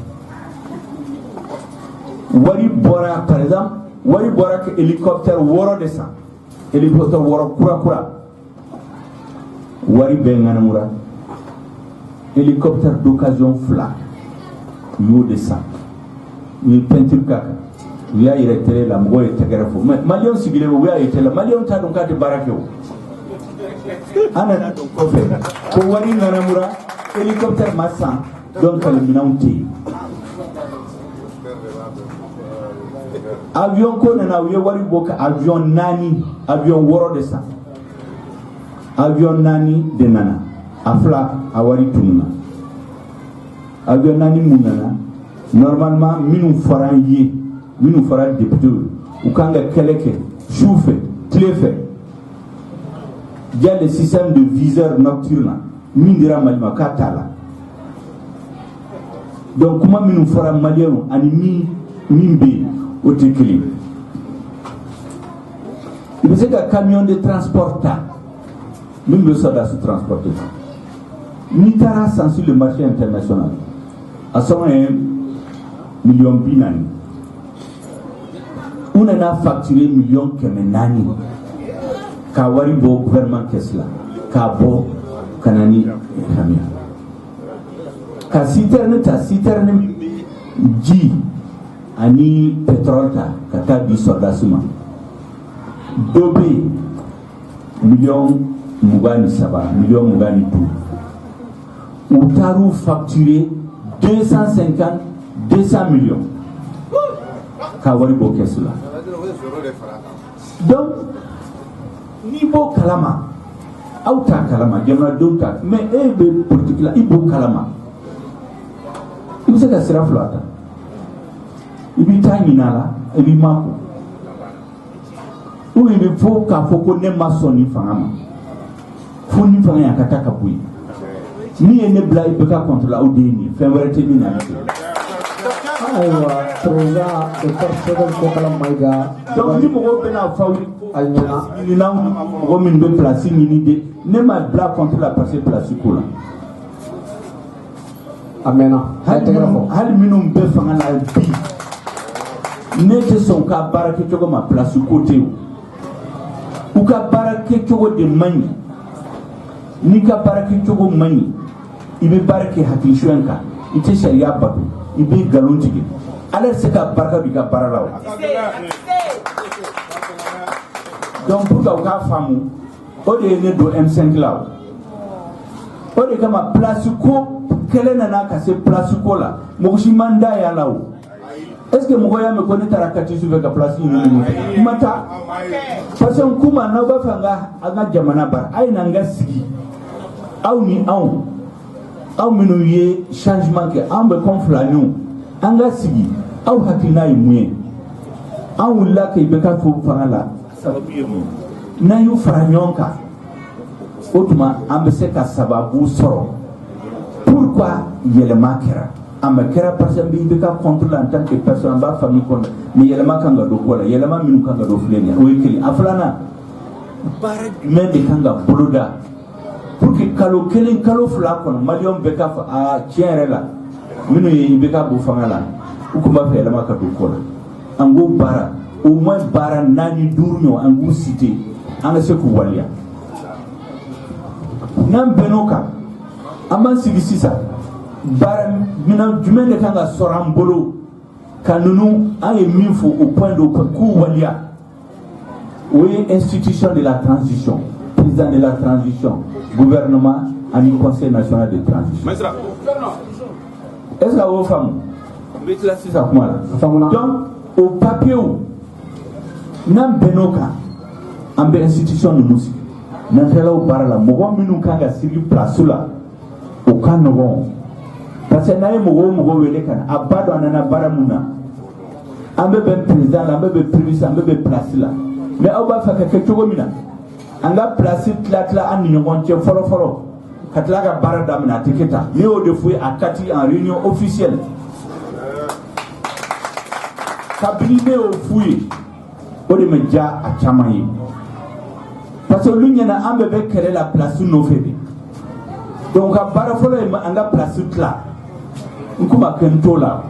wari bora par exemple wari bora ke hélicoptère woro de ça hélicoptère woro kura wari bengana mura hélicoptère d'occasion fla yo de ça ni peinture kaka wiya iretere la mgo etegere fo malion sigile wiya itela malion ta don kati barake o ana na don ko fe ko wari ngana mura hélicoptère massa donc le minauti avion ko na wiye wari boka avion nani avion woro de ça avion nani de nana afla awari tunna avion nani munana normalement minu fara député ou kanga keleke choufe tlefe dia le système de viseur nocturne mindira malima katala donc comment minu fara malien ani mimbe au tekili il veut dire camion de transporteur nous le soda se transporter Nitara sans sur le marché international à 101 millions binani on a facturé million kemenani ka wari bo gouvernement kesla ka bo kanani hamia ka citerne ji ani pétrole ta kata bi sordasuma dobe million mugani saba million mugani du utaru facturé 200 millions ka wari bo kesla donc niveau kalama auta kalama jamna donta mais be politique la ibo kalama il se ka sira flata ibi taminala ibi mako ou ibi fo ka fo ko ne masoni fangama fo ni fanga yakataka bui ni ene bla ibe ka contre la odeni fenwerete ni na aywa président docteur Sogel Kokala Maïga donc ni mo bena fawi alnyana ni na mo min be place ni de ne ma bla contre la place ko la amena hal minum be fanga la bi ne te son ka barake to ma place côté ou ka barake to de mani ni ka barake to mani ibe barake hakki shuanka ite sharia batu ibe galontige ala se ka baraka bi ka baralaw donc pour ka famu o de ne do M5 law o de kama place ko kele nana ka se place ko la mo shi manda ya law est-ce que mo ya me ko ne tarakati su ka place ni mata parce que kuma na ba fanga aga jamana bar ay na nga sigi aw ni aw minu ye changement ke an be conflanu an ga sigi aw hakina yi muye an wula ke be ka fo fanga la na yu faranyonka otuma an be se ka sababu soro pourquoi yelema kera ama kera parce que be ka contrôler en tant que personne ba famille kon mais yelema kanga do kola yelema minu kanga do flenia o yekeli aflana bare men be kanga boloda pour que kalo fla kono malion be ka a tiere la minu yi be ka bu fangala u kuma fe la maka do kola ango bara au moins bara nani durno ango cité anga se ku walia nam benoka aman sisa bara mina jumende kanga sorambolo kanunu ay minfo au point de ku walia oui institution de la transition président de la transition gouvernement et conseil national de transition. Est-ce que vous femme c'est ça moi là. Donc au papier où nam benoka ambe institution de musique n'entela au bar la mogo minu kanga siri place là au kanogon parce que nae mogo wele kan abado anana baramuna ambe ben président ambe ben président ambe ben place là mais au ba fa ka chogo mina anga place tlatla an nyongon che folo katla ga barada mina tiketa ni o de foué akati en réunion officielle cabinet au foué o de media a chamayi parce que lunya na ambe be kere la place no febe donc a bara folo e anga place tla nkuma kentola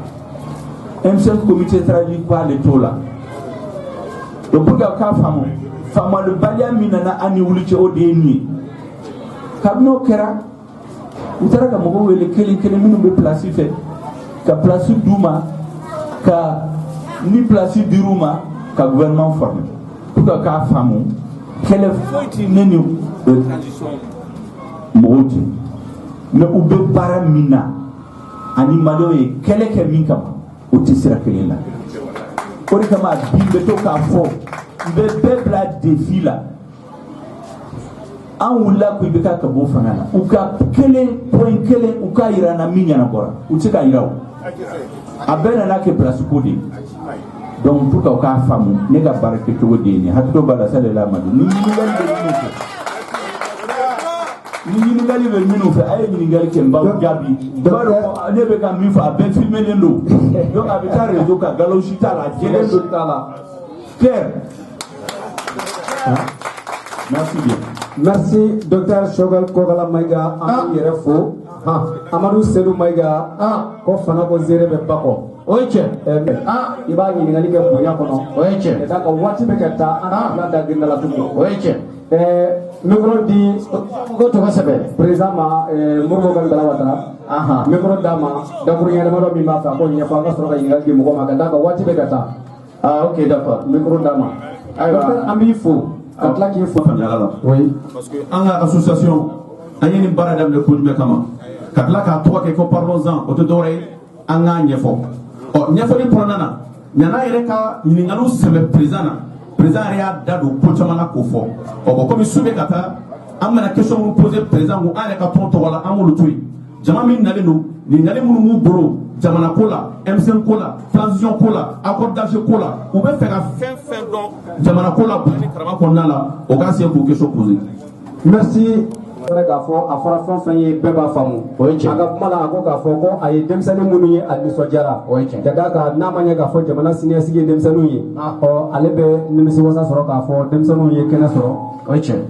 M5 comité stratégique kwa le tola donc pour ka famu fama le balia minana ani wulice o de ni kabno kera utara ka mogo wele kele minu be place fe ka place duma ka ni place diruma ka gouvernement formé pour ka famu kele foiti neni transition moti mais ube bara mina ani malo e kele ke min kama o tisira kele la ko ni kama bimbe to ka fo be bebla défi la an wula ko be ka bo fangala u ka kele point kele u ka irana minya na bora u tika irawo abena na ke place ko de donc pour ka famu ne ga barake to de ni hakto bala sallallahu alaihi ni ngali be minu fe ay ni ngali ke mbaw gabi baro ne be ka mi fa be filmer lendo donc abita réseau ka galo shita la jele do tala clair. Merci bien. Merci docteur Sogel Kokala Maïga Amadou Yere Fo Amadou Sedou Maïga ko fana ko zere be bako o ye tiɲɛ i b'a ɲininkali kɛ bonya kɔnɔ o ye tiɲɛ ka d'a kan waati bɛ ka taa an ka da girinda la tuguni o ye tiɲɛ micro di ko tɔgɔ sɛbɛn président ma Modibo Kane Bala Watara micro d'a ma dakuru ɲɛnama dɔ min b'a fɛ a k'o ɲɛfɔ an ka sɔrɔ ka ɲininkali di mɔgɔ ma ka d'a kan waati bɛ ka taa ok d'accord micro d'a ma docteur an b'i fo ka tila k'i fo oui parce que an ka association an ye nin baara daminɛ ko jumɛn kama ka tila k'a tɔgɔ kɛ ko parlons-en o tɛ dɔwɛrɛ ye an k'a ɲɛfɔ ɲɛfɔli kɔnɔna na ɲana yɛrɛ ka ɲininkaliw sɛbɛn président na président yɛrɛ y'a da don ko caman na k'o fɔ bon komi su bɛ ka taa an bɛna question minnu poser président ko an yɛrɛ ka tɔn tɔgɔ la an b'olu to yen jama min nalen don ɲininkali minnu b'u bolo jamana ko la M5 ko la transition ko la accord d'Alger ko la u bɛ fɛ ka fɛn dɔn jamana ko la Buguni karama kɔnɔna la o k'a se k'o question poser. merci. k'a fɔ a fɔra fɛn fɛn ye bɛɛ b'a faamu o ye tiɲɛ a ka kuma la a ko k'a fɔ ko a ye denmisɛnnin minnu ye a nisɔndiyara o ye tiɲɛ ka d'a kan n'a ma ɲɛ k'a fɔ jamana siniɲɛsigi ye denmisɛnninw ye ale bɛ nimisiwasa sɔrɔ k'a fɔ denmisɛnninw ye kɛnɛ sɔrɔ o ye tiɲɛ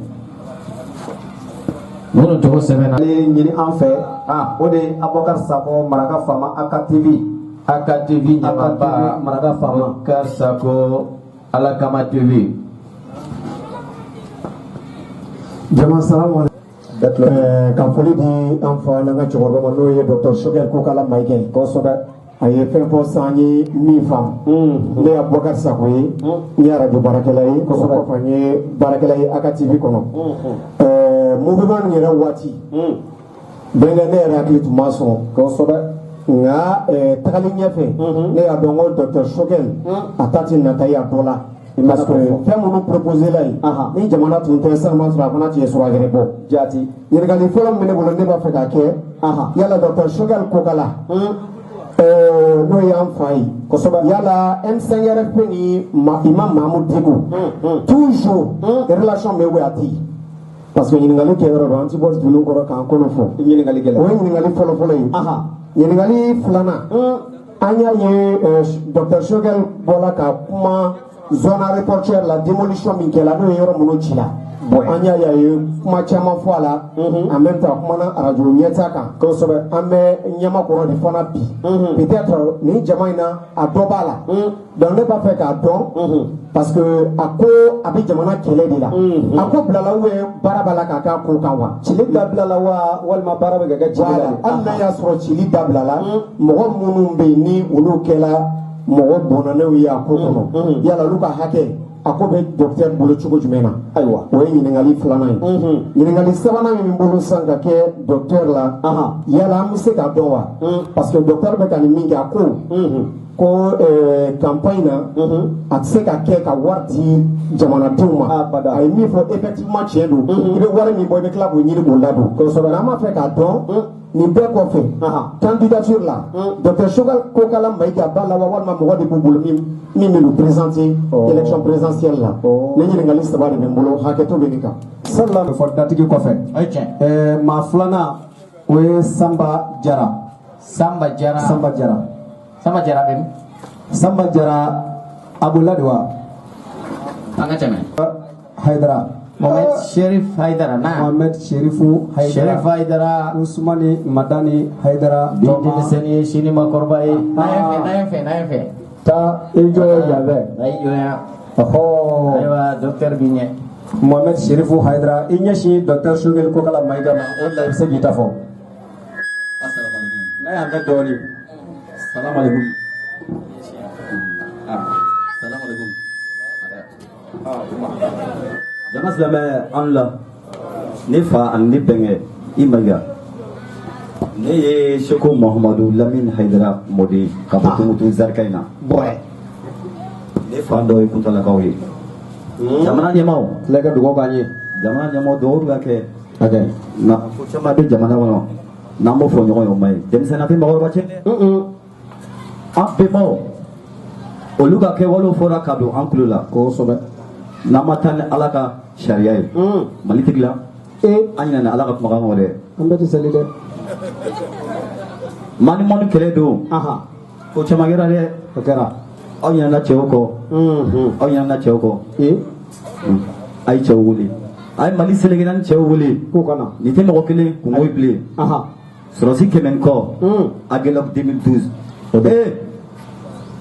minnu tɔgɔ sɛbɛnna ale ɲini an fɛ o de ye Abubakar Sako Maraka Fama AKA TV ɲamaba Maraka Fama Abubakar Sako Alakama TV jama salamu ka foli di an fa n'an ka cɛkɔrɔba ma n'o ye Dr Choguel Kokala Maïga kosɛbɛ a ye fɛn fɔ san ye min faamu ne ye Abubakar Sako ye n ye radio baarakɛla ye kosɛbɛ kɔfɛ n ye baarakɛla ye AKA TV kɔnɔ mouvement nin yɛrɛ waati bɛnkɛ ne yɛrɛ hakili tun b'a sɔn kosɛbɛ nka tagali ɲɛfɛ ne y'a dɔn ko Dr Choguel a ta ti nata ye a dɔ la parce que fɛn minnu proposé la yen ni jamana tun tɛ seulement sɔrɔ a fana tun ye sɔrɔ a yɛrɛ bɔ jaati ɲininkali fɔlɔ min bɛ ne bolo ne b'a fɛ k'a kɛ yala Dr Choguel Kokala n'o ye an fa ye kosɛbɛ yala M5RFP ni Imam Mahamudu Dicko toujours relation bɛ wuyati parce que ɲininkali kɛ yɔrɔ dɔ an ti bɔ dunun kɔrɔ k'an kɔnɔ fɔ ɲininkali gɛlɛn o ye ɲininkali fɔlɔ ye ɲininkali filanan an y'a ye Dr Choguel bɔra ka kuma zona reporter la démolition min kɛla n'o ye yɔrɔ minnu ci la an y'a ye kuma caman fɔ a la en même temps kumana radio ɲɛta kan kosɛbɛ an bɛ ɲɛmakɔrɔ de fana bi peut-être nin jama in na a dɔ b'a la donc ne b'a fɛ k'a dɔn parce que a ko a bɛ jamana kɛlɛ de la a ko bilala ou baara b'a la k'a k'a ko kan wa cili dabila la wa walima baara bɛ ka kɛ cili la hali n'a y'a sɔrɔ cili dabila la mɔgɔ minnu bɛ yen ni olu kɛla mɔgɔ bɔnnanɛw ye a ko kɔnɔ yala olu ka hakɛ a ko bɛ docteur bolo cogo jumɛn na ayiwa o ye ɲininkali filanan ye ɲininkali sabanan min bolo sisan ka kɛ docteur la yala an bɛ se k'a dɔn wa parce que docteur bɛ ka nin min kɛ a ko campagne na a tɛ se ka kɛ ka wari di jamanadenw ma a ye min fɔ effectivement tiɲɛ don i bɛ wari min bɔ i bɛ tila k'o ɲini k'o ladon kosɛbɛ n'an b'a fɛ k'a dɔn nin bɛɛ kɔfɛ candidature la Dr Choguel Kokala Maïga b'a la wa walima mɔgɔ de b'u bolo min bɛ nu présenter élection présidentielle la ne ɲininkali saba de bɛ n bolo hakɛto bɛ nin kan sabula bɛ fɔ datigi kɔfɛ maa filanan o ye Samba Jara bɛ Samba Jara Abula de wa an ka tɛmɛ Haidara Mohamed Sherif Haidara na Mohamed Sherifu Haidara Usmani Madani Haidara bi denmisɛnnin ye sini makɔrɔba ye n'a ye fɛ ta ijo yabɛ na ijo ya ayiwa docteur bi ɲɛ Mohamed Sherifu Haidara i ɲɛsin Dr Choguel Kokala Maïga ma o de la i bɛ se k'i ta fɔ n'a y'an bɛ dɔɔnin salamu alaikum jama silamɛ an la ne fa ani ne bɛnkɛ i Maïga ne ye Seko Mahamadu Lamine Haidara mɔden ka bɔ Tumutu Zarika in na ne fa dɔ ye Kuntalakaw ye jamana ɲɛmaaw filɛ ka dugawu k'an ye jamana ɲɛmaaw dugawu ka kɛ nka ko caman bɛ jamana kɔnɔ n'an b'o fɔ ɲɔgɔn ye o ma ye denmisɛnnin tɛ mɔgɔkɔrɔba cɛ an bɛnbaw olu ka kɛwalew fɔra ka don an tulo la kosɛbɛ n'an ma taa ni Ala ka sariya ye Mali tigi la an ɲinɛ ni Ala ka kumakan kɔ dɛ an bɛ ti seli dɛ maa ni mɔni kɛlɛ don ko caman kɛra dɛ o kɛra aw ɲinɛna cɛw kɔ aw ɲinɛna cɛw kɔ a ye cɛw wele a ye Mali selekera ni cɛw wele k'u ka na nin tɛ mɔgɔ kelen kungo ye bilen sɔrɔsi 100 ni kɔ a gɛlɛya 2012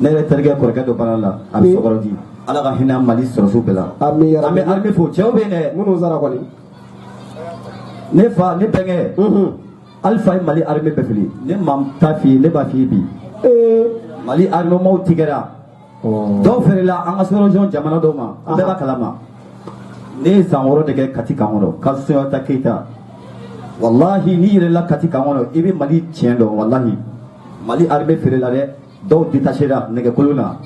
ne yɛrɛ terikɛ kɔrɔkɛ dɔ bana la a bɛ sɔkɔrɔ di ala ka hinɛ mali sɔrɔsiw bɛɛ la an bɛ armée fo cɛw bɛ yen dɛ minnu sara kɔni ne fa ne bɛnkɛ Alpha ye mali armée bɛɛ fili ne ma t'a f'i ye ne b'a f'i ye bi mali armée maaw tigɛra dɔw feerela an ka sous-région jamana dɔw ma an bɛɛ b'a kalama ne ye san 6 de kɛ Kati kan kɔnɔ Sunjata Keyita wallahi n'i yɛlɛla Kati kan kɔnɔ i bɛ mali tiɲɛ dɔn wallahi mali armée feerela dɛ dɔw détachera nɛgɛkolon na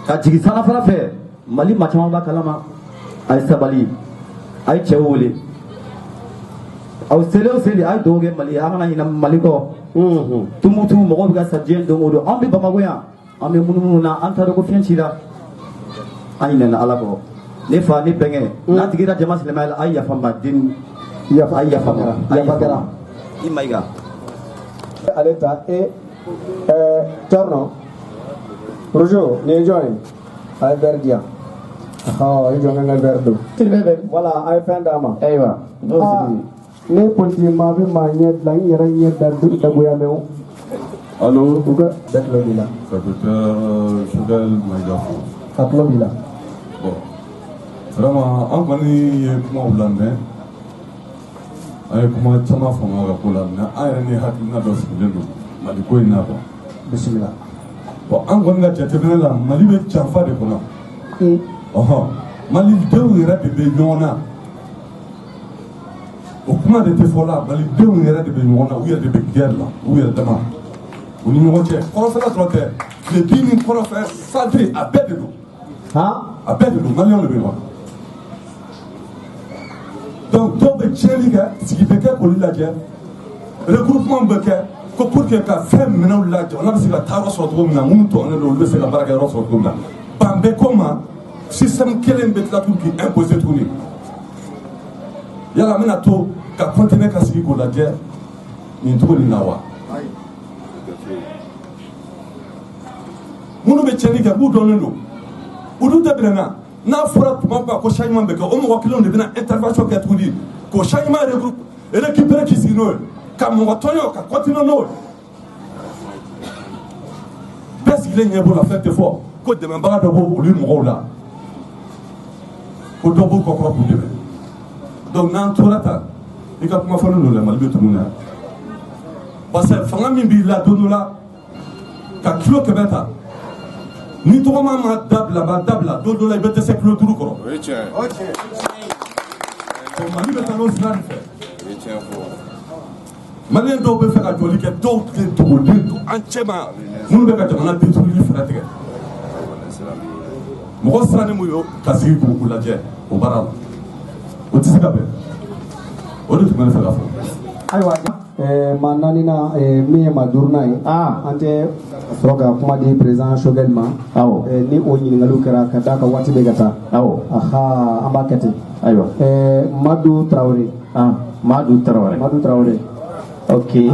ka jigin sanafara fɛ mali maa caman b'a kalama a ye sabali a ye cɛw wele aw seli o seli a ye dugawu kɛ mali ye an kana ɲinɛ mali kɔ tumutu mɔgɔw bɛ ka sa diɲɛ don o don an bɛ Bamakɔ yan an bɛ munumunu na an t'a dɔn ko fiɲɛ cira an ɲinɛna ala kɔ ne fa ne bɛnkɛ n'a tigira jama silamɛya la a ye yafa n ma den a ye yafa kɛra i Mayiga ale ta Thierno Rojo ni ye jɔn ye a ye verre di yan i jɔ n ka verre don voilà a ye fɛn d'a ma ayiwa ne politiki maa bɛ maa ɲɛ bila n yɛrɛ ɲɛ dagoya mɛ o Allô, u ka bɛɛ tulo b'i la secrétaire Choguel Maïga. a tulo b'i la Bon, vraiment, an kɔni ye kumaw lamɛn, an ye kuma caman faamu a ka ko la, mais an yɛrɛ ni hakilina dɔ sigilen don Mali ko in na quoi. bisimila Bon, an kɔni ka jateminɛ la, Mali bɛ janfa de kɔnɔ. Malidenw yɛrɛ de bɛ ɲɔgɔn na. O kuma de tɛ fɔ la, Malidenw yɛrɛ de bɛ ɲɔgɔn na, u yɛrɛ de bɛ guerre la, u yɛrɛ dama. U ni ɲɔgɔn cɛ, kɔrɔfɛla dɔrɔn tɛ, tile bin ni kɔrɔfɛ, centre, a bɛɛ de don. A bɛɛ de don, Maliyɛnw de bɛ ɲɔgɔn na. Donc dɔw bɛ tiɲɛli kɛ, sigi bɛ kɛ k'olu lajɛ, regroupement bɛ kɛ, ko pour que ka fɛn minɛnw la jamana bɛ se ka taa yɔrɔ sɔrɔ cogo min na, minnu tɔɔrɔlen don olu bɛ se ka baara kɛ yɔrɔ sɔrɔ cogo min na. Ban bɛ ko ma, système kelen bɛ tila tuguni k'i imposer tuguni. Yala an bɛna to ka continuer ka sigi k'o lajɛ nin cogo nin na wa? Minnu bɛ tiɲɛli kɛ k'u dɔnnen don, olu tɛ bɛnna n'a fɔra tuma bɛɛ ko changement bɛ kɛ o mɔgɔ kelenw de bɛna intervention kɛ tuguni k'o changement récupérer k'i sigi n'o ye ka mɔgɔ tɔɲɔ ka continuer n'o ye bɛɛ sigilen ɲɛ b'o la fɛn tɛ fɔ ko dɛmɛbaga dɔ b'o olu mɔgɔw la ko dɔ b'u kɔkɔrɔ k'u dɛmɛ donc n'an tora tan i ka kuma fɔlen don dɛ Mali bɛ tugu na parce que fanga min b'i la don dɔ la ka kilo 100 ta ni tɔgɔma ma dabila don dɔ la i bɛ dɛsɛ kilo 5 kɔrɔ. O ye tiɲɛ. Donc Mali bɛ taa n'o sira de fɛ. O ye tiɲɛ fɔ. Maliyɛn dɔw bɛ fɛ ka jɔli kɛ dɔw tɛ dogolen don an cɛ ma minnu bɛ ka jamana détruire fɛɛrɛ tigɛ. Mɔgɔ sirannen mun ye ka sigi k'u lajɛ o baara la o tɛ se ka bɛn o de tun bɛ ne fɛ ka fɔ. ayiwa maa naaninan min ye maa duurunan ye an tɛ sɔrɔ ka kuma di président Choguel ma ni o ɲininkaliw kɛra ka d'a ka waati bɛ ka taa an b'a kɛ ten ayiwa Madu Tarawele Madu Tarawele ok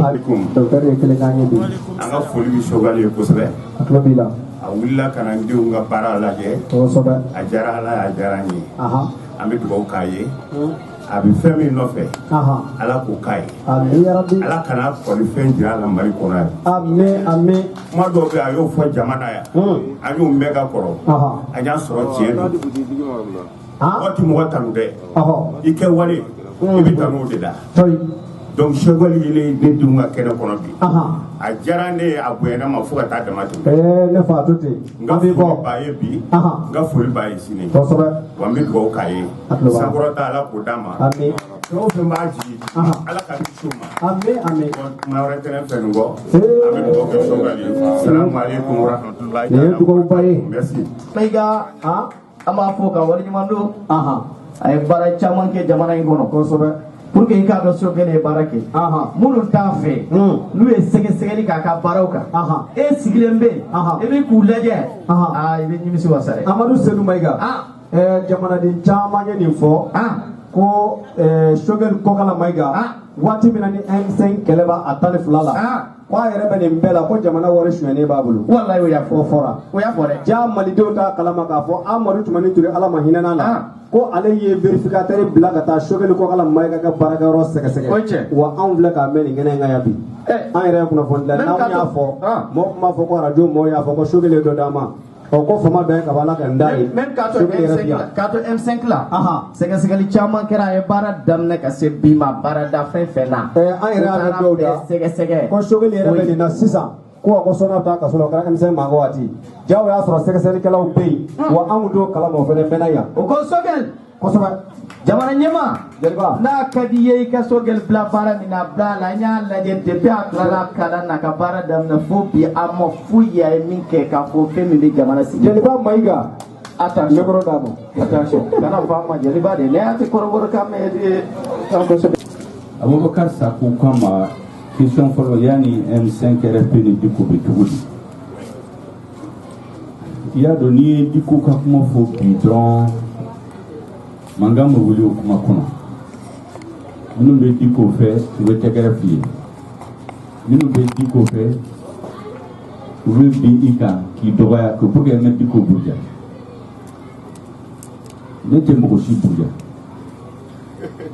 docteur ye kelen k'an ye bi an ka foli bɛ Choguel ye kosɛbɛ a tulo b'i la a wulila ka na n denw ka baara lajɛ kosɛbɛ a diyara Ala ye a diyara n ye an bɛ dugawu k'a ye a bɛ fɛn min nɔfɛ Ala k'o k'a ye Ala kana kɔli fɛn jira a la Mali kɔnɔ yan amen kuma dɔw bɛ a y'o fɔ jamana yan an y'o mɛn ka kɔrɔ an y'a sɔrɔ tiɲɛ don waati mɔgɔ tanu dɛ i kɛ wale i bɛ taa n'o de la donc Choguel yelen ne denw ka kɛnɛ kɔnɔ bi a diyara ne ye a bonyana ma fo ka taa dama tɛmɛ ne fa to ten n ka foli b'a ye bi n ka foli b'a ye sini wa n bɛ dugawu k'a ye sankɔrɔta Ala k'o d'a ma fɛn o fɛn b'a jigi Ala ka kisi o ma kuma wɛrɛ tɛ ne fɛ nin kɔ an bɛ dugawu kɛ Choguel ye salamu aleykum wa rahmatulahi nin ye dugawuba ye merci Mayiga an b'a fɔ ka waleɲuman don a ye baara caman kɛ jamana in kɔnɔ kosɛbɛ pour que i k'a dɔn Choguel ye baara kɛ minnu t'a fɛ n'u ye sɛgɛsɛgɛli k'a ka baaraw kan e sigilen bɛ i bɛ k'u lajɛ i bɛ nimisi wasa dɛ Amadu Seydou Mayiga jamanaden caman ye nin fɔ ko Choguel Kokala Mayiga waati min na ni M5 kɛlɛ b'a a 12 la ko a yɛrɛ bɛ nin bɛɛ la ko jamana wari sonyɛnen b'a bolo walayi o y'a fɔ fɔra o y'a fɔ dɛ ja malidenw t'a kalama k'a fɔ Amadu Tumani Ture Ala ma hinɛ n'a la ko ale ye verificateur bila ka taa Choguel Kokala Mayiga ka baarakɛyɔrɔ sɛgɛsɛgɛ wa anw filɛ k'a mɛn nin kɛnɛ in kan yan bi an yɛrɛ ye kunnafoni dilan n'anw y'a fɔ mɔgɔ kuma fɔ ko radio mɔgɔw y'a fɔ ko Choguel ye dɔ d'an ma ko fama dɔ ye ka b'a la ka n da ye même k'a to M5 la sɛgɛsɛgɛli caman kɛra a ye baara daminɛ ka se bi ma baarada fɛn fɛn na an yɛrɛ y'a mɛn dɔw da sɛgɛsɛgɛ ko Choguel yɛrɛ bɛ nin na sisan ko sɔnna ta ka sɔrɔ kɛra M5 ma waati jaw y'a sɔrɔ sɛgɛsɛgɛlikɛlaw bɛ yen wa anw t'o kalama o fɛnɛ mɛnna yan o ko Choguel kosɛbɛ jamana ɲɛma n'a ka di ye i ka Choguel bila baara min na bila la n y'a lajɛ depuis a tilala kalan na ka baara daminɛ fo bi a ma foyi a ye min kɛ k'a fɔ fɛn min bɛ jamana sigi Jeliba Mayiga attention micro d'a ma attention kana fɔ a ma Jeliba de ne y'a ti kɔrɔbɔrɔ kan mɛ Abubakar Sako kama question fɔlɔ yani M5 RFP ni Diko bɛ cogo di i y'a dɔn n'i ye Diko ka kuma fɔ bi dɔrɔn mankan bɛ wuli o kuma kɔnɔ minnu bɛ Diko fɛ u bɛ tɛgɛrɛ f'i ye minnu bɛ Diko fɛ u bɛ bin i kan k'i dɔgɔya ko pour que n ka Diko buruja ne tɛ mɔgɔ si buruja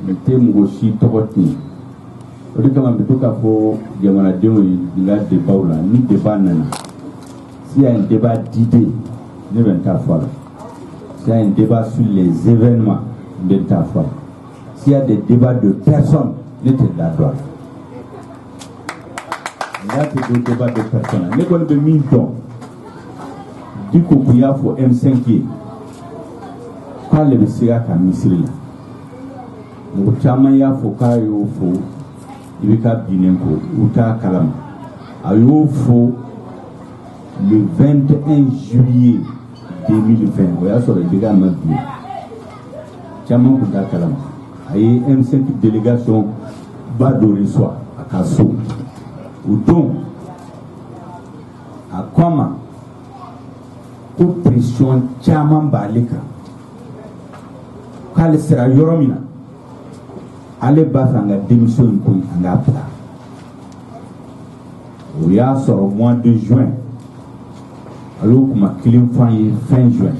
n tɛ mɔgɔ si tɔgɔ tiɲɛ o de kama n bɛ to k'a fɔ jamanadenw ye n ka débat la ni débat nana s'il y a un débat d'idées ne bɛ n ta fɔ a la s'il y a un débat sur les événements n bɛ n ta fɔ a la s'il y a des débats de personnes ne tɛ da dɔn a la n y'a tɛ do débat de personnes ne kɔni bɛ min dɔn Diko kun y'a fɔ M5 ye k'ale bɛ se ka misiri la mɔgɔ caman y'a fɔ k'a y'o fɔ i bɛ ka binnen ko u t'a kalama a y'o fɔ le 21 juillet 2020 o y'a sɔrɔ i bɛ ka mɛn bi caman kun t'a kalama a ye M5 délégation ba dɔ reçoit a ka so o don a ko a ma ko pression caman b'ale kan k'ale sera yɔrɔ min na ale b'a fɛ an ka démission in ko an k'a bila o y'a sɔrɔ mois de juin a y'o kuma kelen fɔ an ye fin juin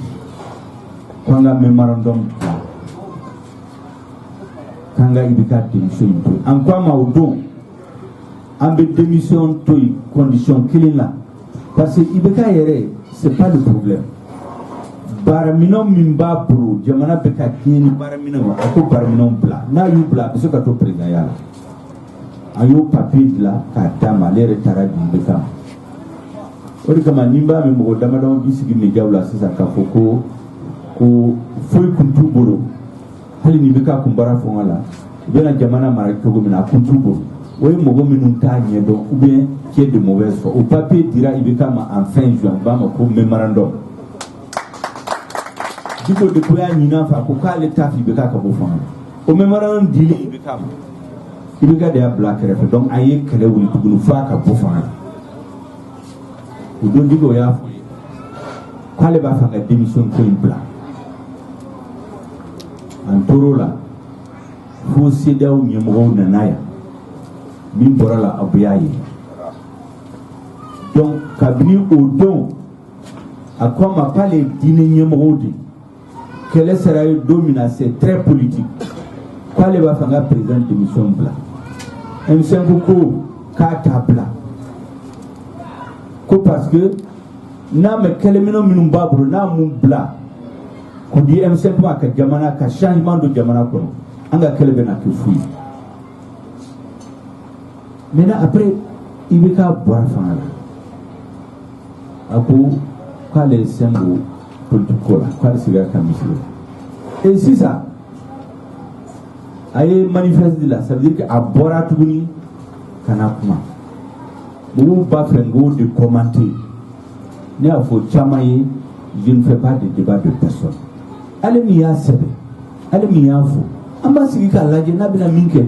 ko an ka mémorandum bila k'an ka IBK démission in to yen an ko a ma o don an bɛ démission to yen condition kelen la parce que IBK yɛrɛ c'est pas le problème baaraminɛw min b'a bolo jamana bɛ ka tiɲɛ ni baaraminɛw a ko baaraminɛw bila n'a y'u bila a bɛ se ka to présidentya la a y'o papier bila k'a d'a ma ale yɛrɛ taara di IBK ma o de kama ni n b'a mɛn mɔgɔ damadama bi sigi médiaw la sisan k'a fɔ ko foyi kun t'u bolo hali ni IBK kun baara fanga la u bɛna jamana mara cogo min na a kun t'u bolo o ye mɔgɔ minnu t'a ɲɛdɔn ou bien qui est de mauvaise foi o papier dira IBK ma en fin juin u b'a ma ko mémorandum Diko de ko y'a ɲin'a fɛ a ko k'ale t'a fɛ IBK ka bɔ fanga la o mémorandum dili IBK ma IBK de y'a bila kɛrɛfɛ donc a ye kɛlɛ wuli tuguni f'a ka bɔ fanga la o don Diko y'a fɔ k'ale b'a fɛ ka démission ko in bila an tor'o la fo CEDEAO ɲɛmɔgɔw nana yan min bɔra la aw bɛɛ y'a ye donc kabini o don a ko a ma k'ale ye diinɛ ɲɛmɔgɔw de kɛlɛ sera ye don min na c'est très politique k'ale b'a fɛ an ka président démission bila M5 ko k'a t'a bila ko parce que n'a mɛ kɛlɛminɛw minnu b'a bolo n'a mun bila k'o di M5 ma ka jamana ka changement don jamana kɔnɔ an ka kɛlɛ bɛ na kɛ fu ye maintenant après IBK bɔra fanga la a ko k'ale ye sɛngo politique ko la k'ale sigira ka misiri la et sisan a ye manifeste la ça veut dire que a bɔra tuguni ka na kuma mɔgɔw b'a fɛ n k'o de commenter ne y'a fɔ caman ye je ne fais pas de débat de personne ale min y'a sɛbɛn ale min y'a fɔ an b'a sigi k'a lajɛ n'a bɛna min kɛ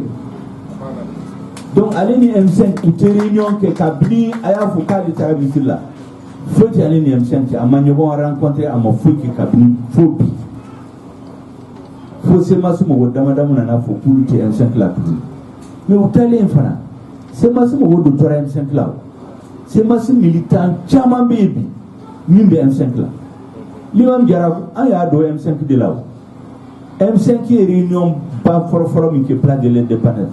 donc ale ni M5 u tɛ réunion kɛ kabini a y'a fɔ k'ale taara misiri la foyi tɛ ale ni M5 cɛ a ma ɲɔgɔn rencontré a ma foyi kɛ kabini fo bi fo CEMAS mɔgɔ damadama nana fɔ k'olu tɛ M5 la tuguni mais u taalen fana CEMAS mɔgɔw de tora M5 la o CEMAS militant caman bɛ yen bi min bɛ M5 la Limam Jara an y'a dɔn M5 de la o M5 qui est réunion pas fort mais qui est place de l'indépendance.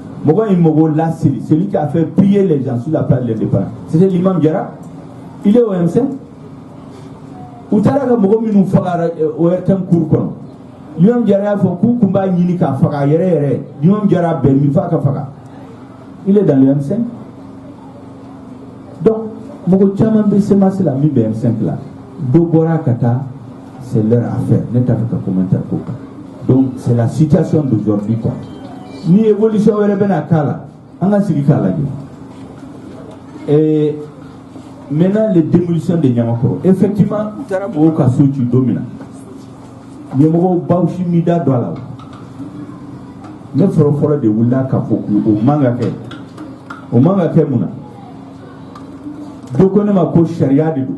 Celui qui a fait prier les gens sur la place de l'indépendance. C'était l'imam Diarra. Il est au M5. Ou t'as la mogo minu faga au RTM Kourkon. L'imam Diarra a fait Kumba Ninika faga yere. L'imam Diarra ben mi faga faga. Il est dans le M5. Donc, mogo chaman be semasi la mi M5 là. Dogora kata, c'est leur affaire. N'est-ce pas commentaire koka. Donc c'est la situation d'aujourd'hui quoi. Ni évolution européenne kala, anga sigi kala. Et maintenant les démolitions de Niamakoro. Effectivement, tarabo ka sochu domina. Niamoko bauchi mida dola. Ne foro de wula ka foku o manga ke. O manga ke muna. Doko ne ma ko sharia de do.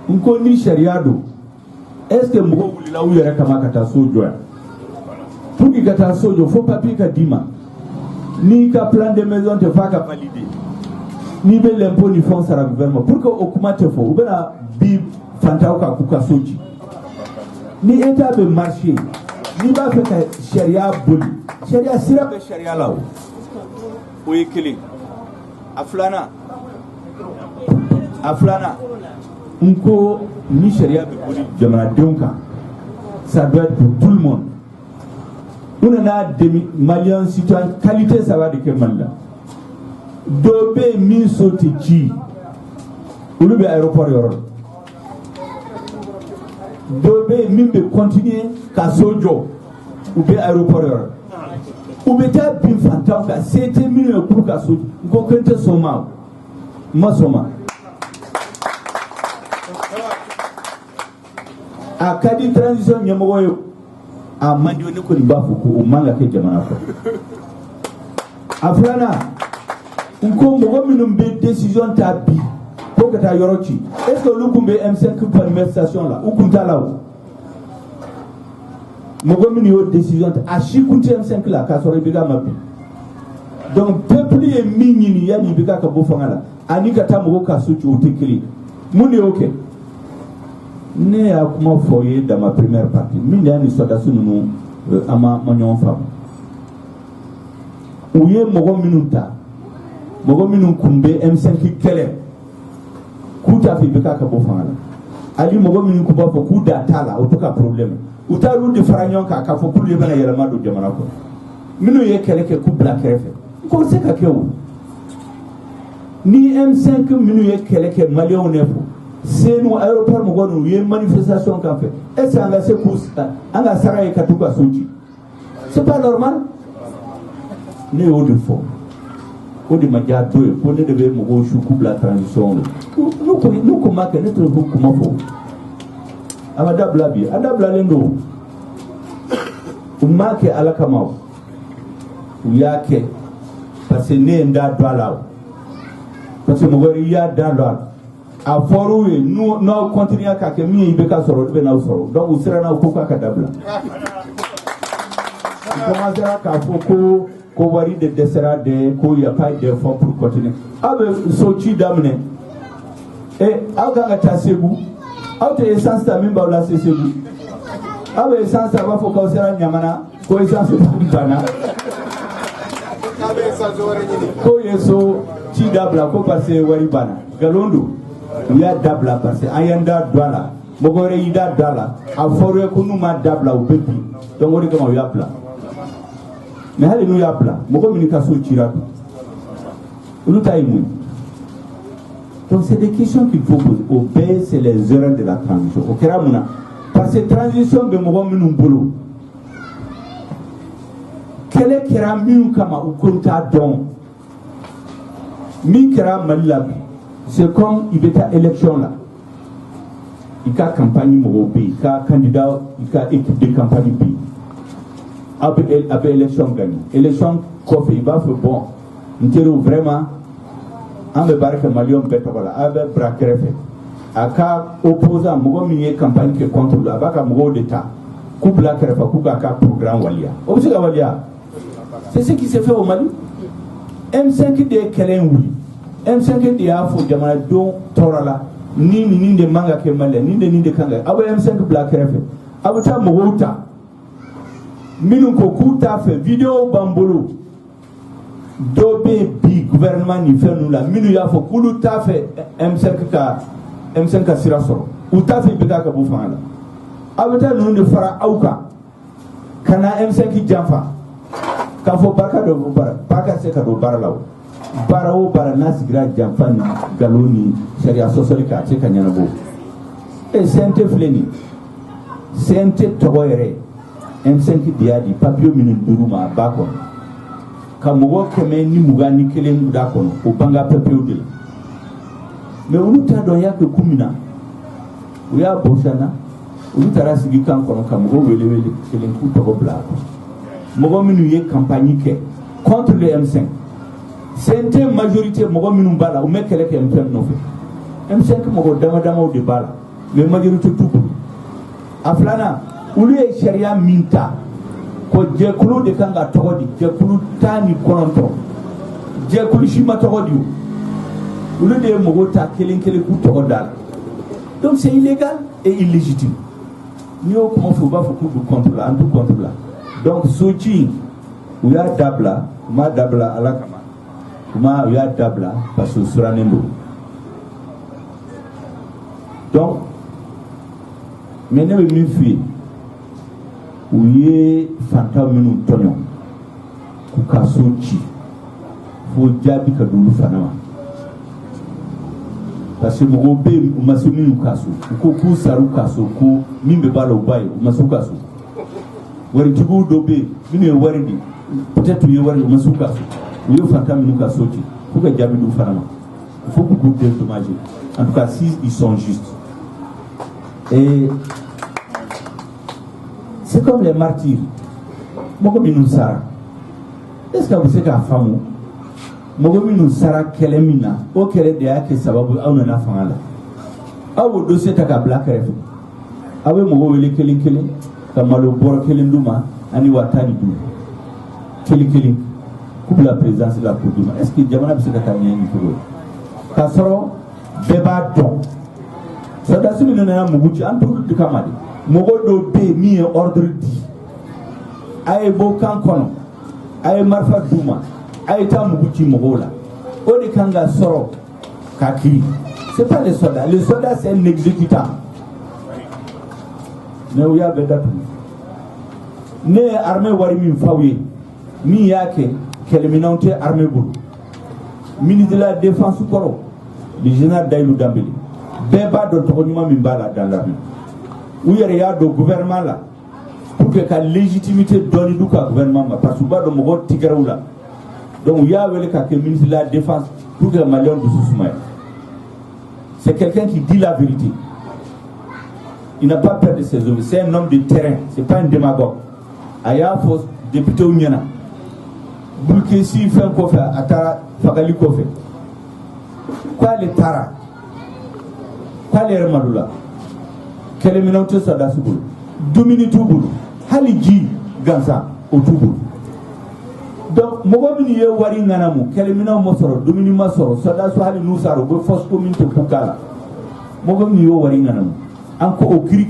Nko ni sharia do. Est-ce que Mougo Boulila ou Yara Kamakata Sojo? Pour qu'il y ait un sojo, il faut papier qu'à Dima. Ni qu'à plan de maison te fa qu'à valider. Ni bel l'impôt ni fonds à la gouvernement. Pour que Okuma te faut, ou bien la bib Fantaoka Kuka Soji. Ni état de marché, ni va faire que Sharia Bouli. Sharia Sira de Sharia là. Où est Kili? Aflana. Unko ni sharia be boli jamana donka ça doit être pour tout le monde. On a des Maliens citoyens qualité ça va de Kemalla dobe min soti ci ulu be aéroport yoro dobe min be continuer ka sojo ou be aéroport yoro ou be ta bin fantam ka c'était min pour ka sojo ko kente soma ma soma a kadi transition nyamoyo a mandio ne ko ni bafu ko o manga ke jamana ko afrana nko mo minum be décision ta bi ko ka ta yorochi est-ce que lu kumbe M5 pour manifestation là ou kunta là mo mini yo décision ta a chi kunta M5 là ka sore biga mabi donc peuple est minini yani biga ka bo fangala ani ka ta mo ka suci o tekili muni okay. Ne a comment foyer dans ma première partie. Mine a une histoire nous ama manion femme. Ouye mogo minuta. Mogo minun kumbe M5 kele. Kuta fi beka ka bo fangala. Ali mogo minun kuba fo kuda tala otoka problème. Utaru de faranyon ka fo pour le bana yelama do jamana ko. Minu ye kele ke ku black refe. Ko se ka kewo. Ni M5 minu ye kele ke malion nefo. C'est nous aéroport nous y a une manifestation qu'on fait. Est-ce qu'on a ces courses? On a Sarah et Katouka Souti. C'est pas normal. Né au de fond. Au de Madia 2, pour ne devait mourir choukou la transition. Nous comment que notre groupe comment faut. Amadablabi, Adablalendo. Ou marque à la Kamau. Ou yake. Parce que né nda dwala. Parce que mourir y a dans a foru nous continuer à que mi ibeka soro be na soro donc vous serez na ko ka kadabla commencer à foko ko wari de desera de ko ya pas de fond pour continuer avec sochi damne et aga ta sebu auto essence ta mimba la sebu avec essence va foko ko sera nyamana ko essence bana ko yeso chi dabla ko passer wari bana galondo il y a dabla parce que ayanda douala mogore ida dala a foré ko numa dabla au petit donc on dit comment il y a plat mais hali nous y a plat mo communication tira nous taïmou donc c'est des questions qu'il faut poser au pays c'est les erreurs de la transition au keramuna parce que transition be mo minum bolo kele keramu kama u konta don mi keram malab. C'est comme il y a une élection là. Il y a une campagne il y a un candidat, il y a une équipe de campagne. Après l'élection gagnée. L'élection, il va faire bon. Nous avons vraiment un barque malion bétola, avec braquerefe. À cas opposant, nous avons une campagne qui contrôle avec un d'État. Coupe la crefe, coupe un programme Walia. C'est ce qui s'est fait au Mali. M5 de Kelen, oui. M5 de Afo Jamana don Torala, ni de manga ke male, ni de kanga. Aba M5 black refe. Abuta Mogota, minnu ko k'u t'a fɛ vidéo b'an bolo dɔ bɛ bi gouvernement ni fɛn ninnu la minnu y'a fɔ k'olu t'a fɛ M5 ka sira sɔrɔ u t'a fɛ IBK ka bɔ fanga la aw bɛ taa ninnu de fara aw kan ka na M5 janfa k'a fɔ Baraka dɔ bɔ baara Baraka se ka don baara la o baara o baara n'a sigira janfa ni nkalon ni sariya sɔsɔli kan a tɛ ka ɲɛnabɔ CNT filɛ nin CNT tɔgɔ yɛrɛ M5 de y'a di papier minnu dir'u ma a b'a kɔnɔ ka mɔgɔ 121 d'a kɔnɔ o banga papier de la mais olu t'a dɔn y'a kɛ kun min na u y'a bɔsana olu taara sigi kan kɔnɔ ka mɔgɔ wele kelen k'u tɔgɔ bila a kɔnɔ mɔgɔ minnu ye campagne kɛ contre le M5 CNT majorité mɔgɔ minnu b'a la u mɛ kɛlɛ kɛ M5 nɔfɛ M5 mɔgɔ damadamaw de b'a la mais majorité t'u bolo a filanan olu ye sariya min ta ko jɛkulu de kan ka tɔgɔ di jɛkulu 19 jɛkulu si ma tɔgɔ di o olu de ye mɔgɔw ta kelen kelen k'u tɔgɔ da la donc c'est illégal et illégitime n'i y'o kuma fɔ u b'a fɔ k'u bɛ contre la an t'u contre la donc so ci u y'a dabila u m'a dabila ala kama u y'a dabila parce que u sirannen don donc mais ne bɛ min f'i ye u ye fantan minnu tɔɲɔ k'u ka so ci fo jaabi ka don olu fana ma parce que mɔgɔw bɛ yen u ma se minnu ka so u ko k'u sara u ka so ko min bɛ b'a la u b'a ye u ma se u ka so waritigiw dɔ bɛ yen minnu ye wari di peut-être u ye wari u ma se u ka so u ye fantan minnu ka so ci fo ka jaabi don fana ma il faut k'u dédommager en tout cas si ils sont justes et c'est comme les martyrs mɔgɔ minnu sara est-ce que a bɛ se k'a faamu mɔgɔ minnu sara kɛlɛ min na o kɛlɛ de y'a kɛ sababu aw nana fanga la aw b'o dossier ta k'a bila kɛrɛfɛ aw bɛ mɔgɔ wele kelen kelen ka malo bɔrɔ kelen d'u ma ani 15 kelen kelen k'u bila présidence la k'u d'u ma est-ce que jamana bɛ se ka taa ɲɛ nin cogo ye k'a sɔrɔ bɛɛ b'a dɔn sɔrɔdasi minnu nana mugu ci an t'olu de kama de mɔgɔ dɔw bɛ yen min ye ordre di a ye bɔ kan kɔnɔ a ye marifa d'u ma a ye taa mugu ci mɔgɔw la o de kan ka sɔrɔ k'a kiri c'est pas les soldats c'est un exécutant mais u y'a bɛɛ datugu ne ye armée wari min f'aw ye min y'a kɛ kɛlɛminɛnw tɛ armée bolo ministre de la défense kɔrɔ le général Dayilu Danbele bɛɛ b'a dɔn tɔgɔ ɲuman min b'a la dans l'armée u yɛrɛ y'a dɔn gouvernement la pour que ka légitimité dɔɔni du ka gouvernement ma parce que u b'a dɔn mɔgɔ tigɛrɛw la donc u y'a wele ka kɛ ministre de la défense pour que maliyɛnw dusu sumaya c'est quelqu'un qui dit la vérité il n'a pas peur de ses hommes c'est un homme de terrain c'est pas un démagogue a y'a fɔ députéw ɲɛna Bulkesi fɛn kɔfɛ a taara fagali kɔfɛ k'ale taara k'ale yɛrɛ malo la kɛlɛminɛnw tɛ sɔrɔdasi bolo dumuni t'u bolo hali ji gansan o t'u bolo donc mɔgɔ minnu ye wari ŋanamu kɛlɛminɛnw ma sɔrɔ dumuni ma sɔrɔ sɔrɔdasi hali n'u sara u bɛ fosse commune tɛ k'u k'a la mɔgɔ minnu ye wari ŋanamu an ko o kiri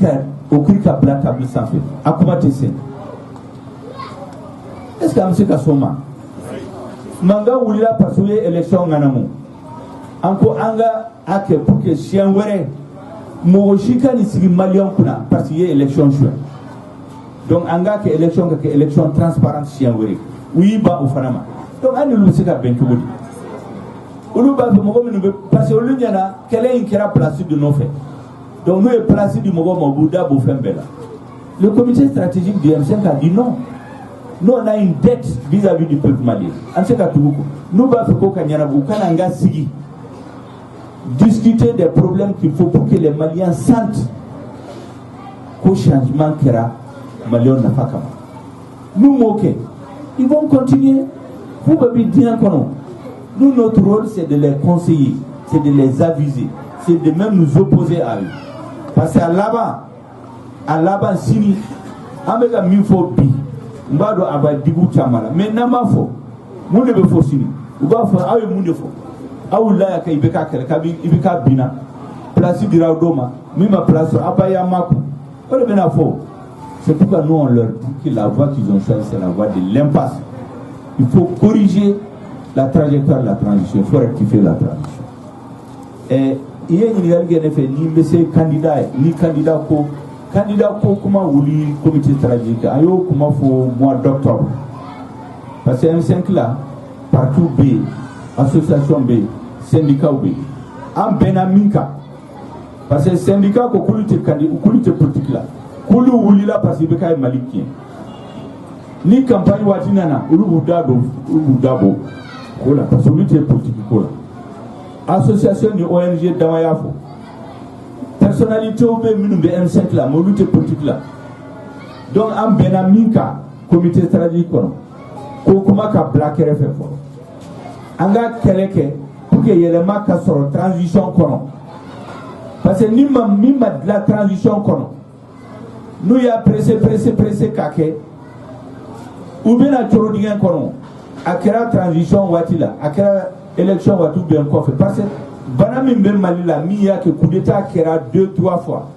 ka bila table sanfɛ a kuma tɛ se est-ce que an bɛ se ka sɔn ma mankan wulila parce que u ye élection ŋanamu an ko an ka a kɛ pour que siɲɛ wɛrɛ mɔgɔ si ka nin sigi maliyɛnw kunna parce que i ye élection suɲɛ donc an k'a kɛ élection ka kɛ élection transparente siɲɛ wɛrɛ u y'i ban o fana ma donc an n'olu bɛ se ka bɛn cogo di olu b'a fɛ mɔgɔ minnu bɛ parce que olu ɲɛna kɛlɛ in kɛra place de nɔfɛ donc n'u ye place di mɔgɔ ma u b'u da bɔ fɛn bɛɛ la le comité stratégique du M5 a dit non nous on a une dette vis-à-vis du peuple malien an se ka tugu ko n'u b'a fɛ ko ka ɲɛnabɔ u kana an ka sigi discuter des problèmes qu'il faut pour que les Maliens sentent qu'au changement kɛra Maliens nafa kama nous m'o kɛ ils vont continuer f'u bɛ bi diɲɛ kɔnɔ nous notre rôle c'est de les conseiller c'est de les aviser c'est de même nous opposer à eux parce que à laban sini an bɛ ka min fɔ bi n b'a dɔn a b'a digu caman la mais n'an m'a fɔ mun de bɛ fɔ sini u b'a fɔ aw ye mun de fɔ aw wulila ya kɛ i bɛ k'a kɛlɛ kabi i bɛ k'a binna place dira aw dɔw ma min ma place sɔrɔ aw b'a ye an m'a kun o de bɛ na fɔ C'est pourquoi nous, on leur dit que la voie qu'ils ont choisie, c'est la voie de l'impasse. Il faut corriger la trajectoire de la transition, il faut rectifier la transition. Et il y a une fait ni monsieur candidat, ni candidat ko comment vous le comité stratégique, ayo comment faut mois d'octobre. Parce que M5 là, partout B, association B, syndicat B, en Benaminka. Parce que syndicat ko kulite politique là, kulu wulila parce que bekay malikien. Ni campagne watinana, ulu dabo, kola parce que kulite politique kola. Association de ONG Damayafo. Personnalité au M5 là, mobilité politique là. Donc, en Benaminka, comité stratégique, comment ka black RFF. Anga keleke, pour que y ait le marque sur la transition. Parce que ni de la transition, nous y a pressé, kake. Ou bien à Chorodien, à quelle transition, watila, à quelle élection va tout bien coffre parce que banami ben malila miya que coup d'état kera 2-3 fois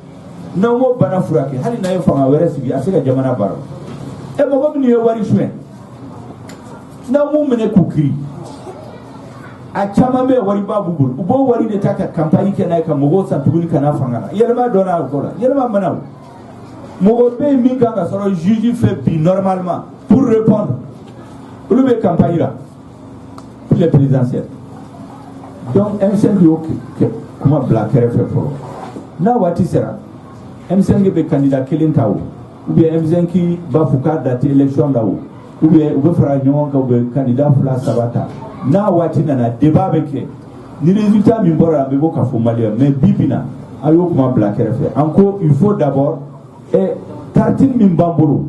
non mo bana furake hali na yo fanga were sibi asika jamana baro e mo ko ni wari chuen na mo mene kukiri a chama be wari babugul ubo wari de taka campagne ke na ka mo sa tuguni kana fanga yelma dona ko la yelma manaw mo ko be mi ka soro juge fait bi normalement pour répondre le be campagne là les présidentielles. Donc, M5 comment Black fait pour na wati sera M5 be candidat Kelin Tao ou bien M5 qui va faire date élection là ou bien ou fera nyon ka candidat Fla Sabata na wati na débat beke ni résultat mi bora be boka fo malien mais bibina ayo comment Black fait encore il faut d'abord et tartine mi mbamboro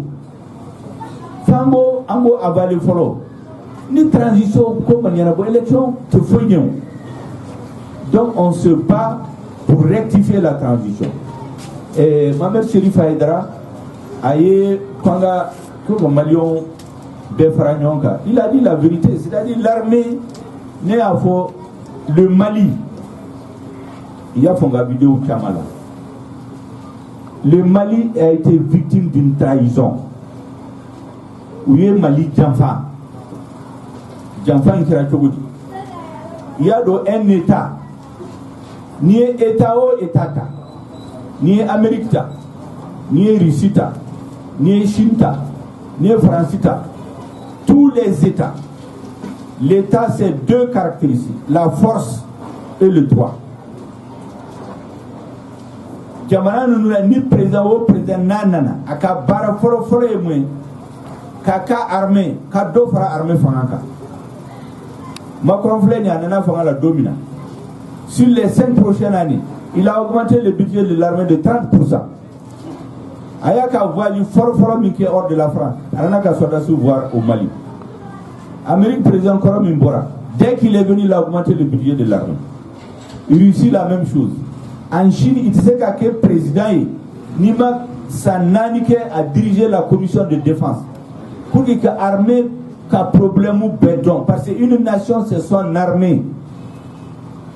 fango ango avale follow ni transition comme il y a une élection, tu fais bien. Donc on se bat pour rectifier la transition. Et ma mère Chérif Haïdara, il a dit la vérité, c'est-à-dire l'armée n'est à faux le Mali. Il y a une vidéo Kamala. Le Mali a été victime d'une trahison. Où est Mali Djanfa? Il y a un État, ni État ou État, ni Amérique, ni Russie, ni Chine, ni France, tous les États. L'État, c'est deux caractéristiques, la force et le droit. Jamana nous ni président ou président nanana, aka bara foro et moins, kaka armée, kado fara armée fanaka. Macron Fleury a la domina. Sur les 5 prochaines années, il a augmenté le budget de l'armée de 30%. Ayaka voit du fort qui est hors de la France. Anaka soit sous voir au Mali. Amérique président Korom Mbora. Dès qu'il est venu, il a augmenté le budget de l'armée. Russie, la même chose. En Chine, il sait qu'un président, Nima Sananike a dirigé la commission de défense. Pour que l'armée qu'un problème ou bédon, parce qu'une nation c'est son armée.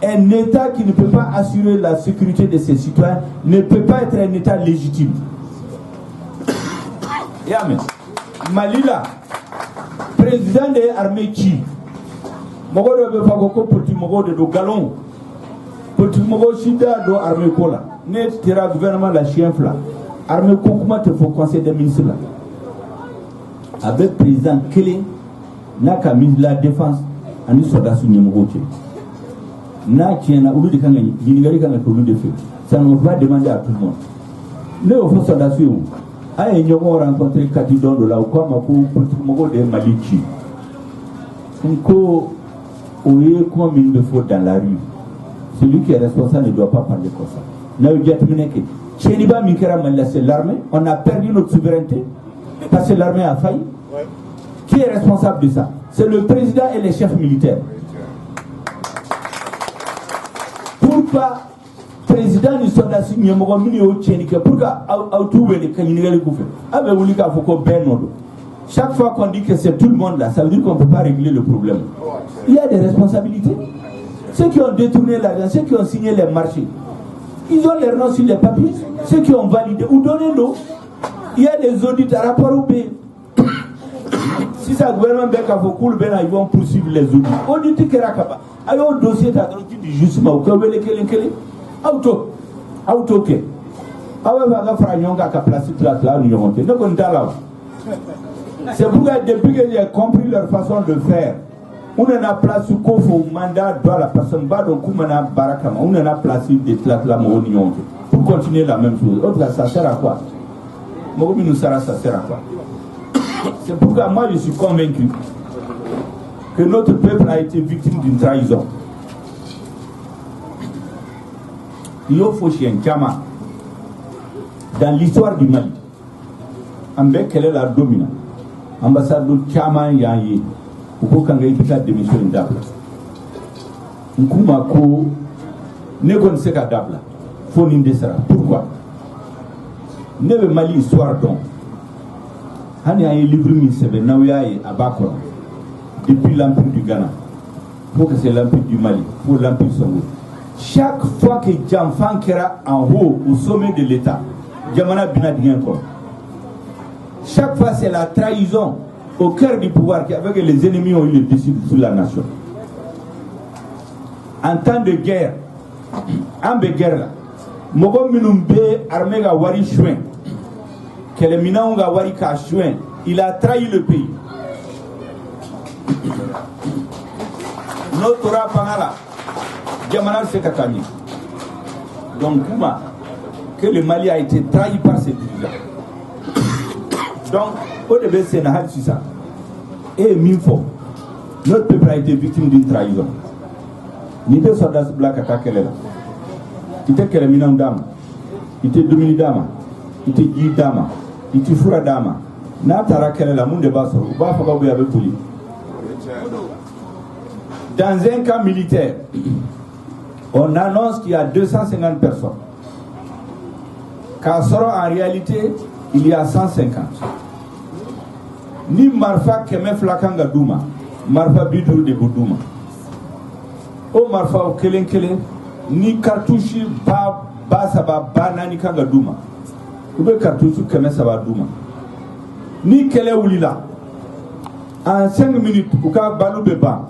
Un État qui ne peut pas assurer la sécurité de ses citoyens ne peut pas être un État légitime. Amen. Malila, président de l'armée qui Mogo de Befagoko pour Timogo de Galon, pour Timogo Shida de l'armée Kola, ne tira gouvernement la chien fla, armée Kokuma te faut conseil des ministres là. Avec président Kélé, n'a qu'à mise la défense, à nous soldats sous Nimogoche. N'a qu'à oulu de Kangani, Binigari Kanga Koulou de feu. Ça ne va demander à tout le monde. Ne offre soldats sur vous. A nous rencontré Katidon de la Oukama pour Timogo de Maliki. Ko oye comment il me faut dans la rue. Celui qui est responsable ne doit pas parler comme ça. Cheniba Mikera Malia, c'est l'armée. On a perdu notre souveraineté parce que l'armée a failli. Qui est responsable de ça? C'est le président et les chefs militaires. Pourquoi président du soldat signé mon milieu tchénique? Pourquoi autour les caniniers gouvernement? Avec Oulika Foko Benodo. Chaque fois qu'on dit que c'est tout le monde là, ça veut dire qu'on ne peut pas régler le problème. Il y a des responsabilités. Ceux qui ont détourné l'argent, ceux qui ont signé les marchés, ils ont leur nom sur les papiers. Ceux qui ont validé ou donné l'eau, Il y a des audits à rapport au pays. Si ça gouvernement ils vont poursuivre les audits. Audit qui rakaba. Alors le dossier d'adresse du justement au Kawele Kelenkele. Auto ke. Awa va faire nyonga ka place là nous monter. Ne compta là. C'est pourquoi depuis que j'ai compris leur façon de faire, on en a placé au mandat de la personne bas donc on a barakama. On en a placé des places là pour continuer la même chose. Autre ça sert à quoi? Ça sert à quoi? C'est pourquoi moi je suis convaincu que notre peuple a été victime d'une trahison. Il faut chier un Kama dans l'histoire du Mali. Ambe quelle est la dominante? Ambassadeur Kama Yaye, ou quand il y a des démission d'Abla. Nkumako ne connaît pas d'Abla. Faut n'indésera. Pourquoi? Ne veut Mali histoire donc. Hani a livre Sebe Naouyaye à Bakora depuis l'empire du Ghana. Pour que c'est l'empire du Mali, pour l'empire Songo. Chaque fois que Djamfan Kera en haut au sommet de l'État, Djamana Binadien quoi. Chaque fois c'est la trahison au cœur du pouvoir avec les ennemis ont eu le dessus sur la nation. En temps de guerre, en guerre là, Mogo Minumbe armée ga wari chouin. Que le Minaonga wari ka chouin, il a trahi le pays. Notre Pangala, Djamana Sekakani. Donc, comment que le Mali a été trahi par ses dirigeants. Donc, au début, c'est Nahal Sissa. Et Minfo, notre peuple a été victime d'une trahison. Ni deux soldats blancs attaquent là. Il était que le Minaondama, il était Domini Dama, il était Guy Dama, il était Fura Dama. Natara Kelela, Monde Basso, Bafagaoué avec Pouli. Dans un camp militaire, on annonce qu'il y a 250 personnes. Quand en réalité, il y a 150. Ni Marfa Keme Flakanga Douma, Marfa Bidou de Boudouma. O Marfa o Kelenkele, ni cartouche ba saba banani Kanga Douma. Ou bien cartouche Keme Saba Douma. Ni Kele Oulila. En 5 minutes, ou ka Balou Beba.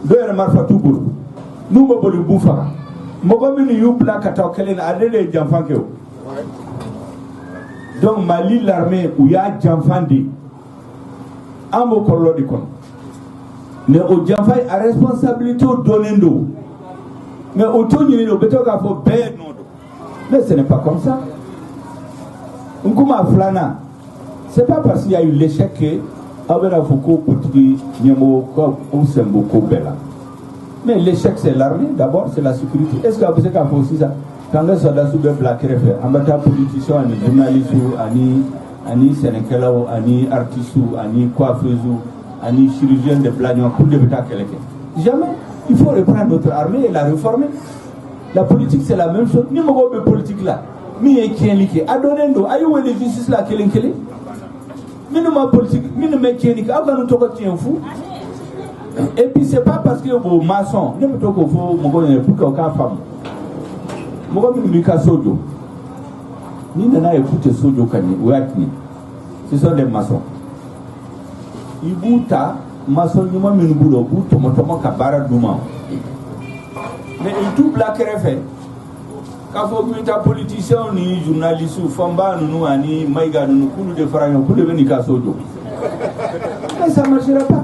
Deux Marfa Touboul. Nous Mobolu Boufa. Mogomini Youpla Katao Kelen Adele Djamfankeo. Donc Mali l'armée où il y a Djamfandi. Amo Kolo de Kon. Mais au Djamfay a responsabilité au Donendo. Mais au Tony au Betoga faut ben nodo. Mais ce n'est pas comme ça. Nkuma Flana. C'est pas parce qu'il y a eu l'échec que Abena Foucault Poutri Nyamo Osembo Kobela. Mais l'échec c'est l'armée, d'abord c'est la sécurité. Est-ce que vous savez aussi ça? Quand les soldats sont black refait, en bataille politicien, ani journaliste, ani sénégalais, ani artiste, ani coiffeuse, ani chirurgien de blagnon, pour de bêta quelqu'un. Jamais. Il faut reprendre notre armée et la réformer. La politique c'est la même chose. Ni mon de politique là, mi est qui est liqué. Adonendo, aïe où est la justice là qu'elle est. Mi ne ma politique, mi ne met qui est liqué. Avant nous toquer un fou. Et puis c'est pas parce que vos maçons, ne me toquez au mon gars pour qu'aucun femme. Sojo. Ni nana écoute Sojo Kani, ou Akni. Ce sont des maçons. Ibuta, maçon, ni moi, Minubulo, Bouto, Motomo, Kabara, Douma. Mais il tout black refait. Quand vous êtes un politicien, ni journaliste, ou Famba, nous, ni Maïga, nous, nous, de Farang, nous, de Venika Sojo. Mais ça ne marchera pas.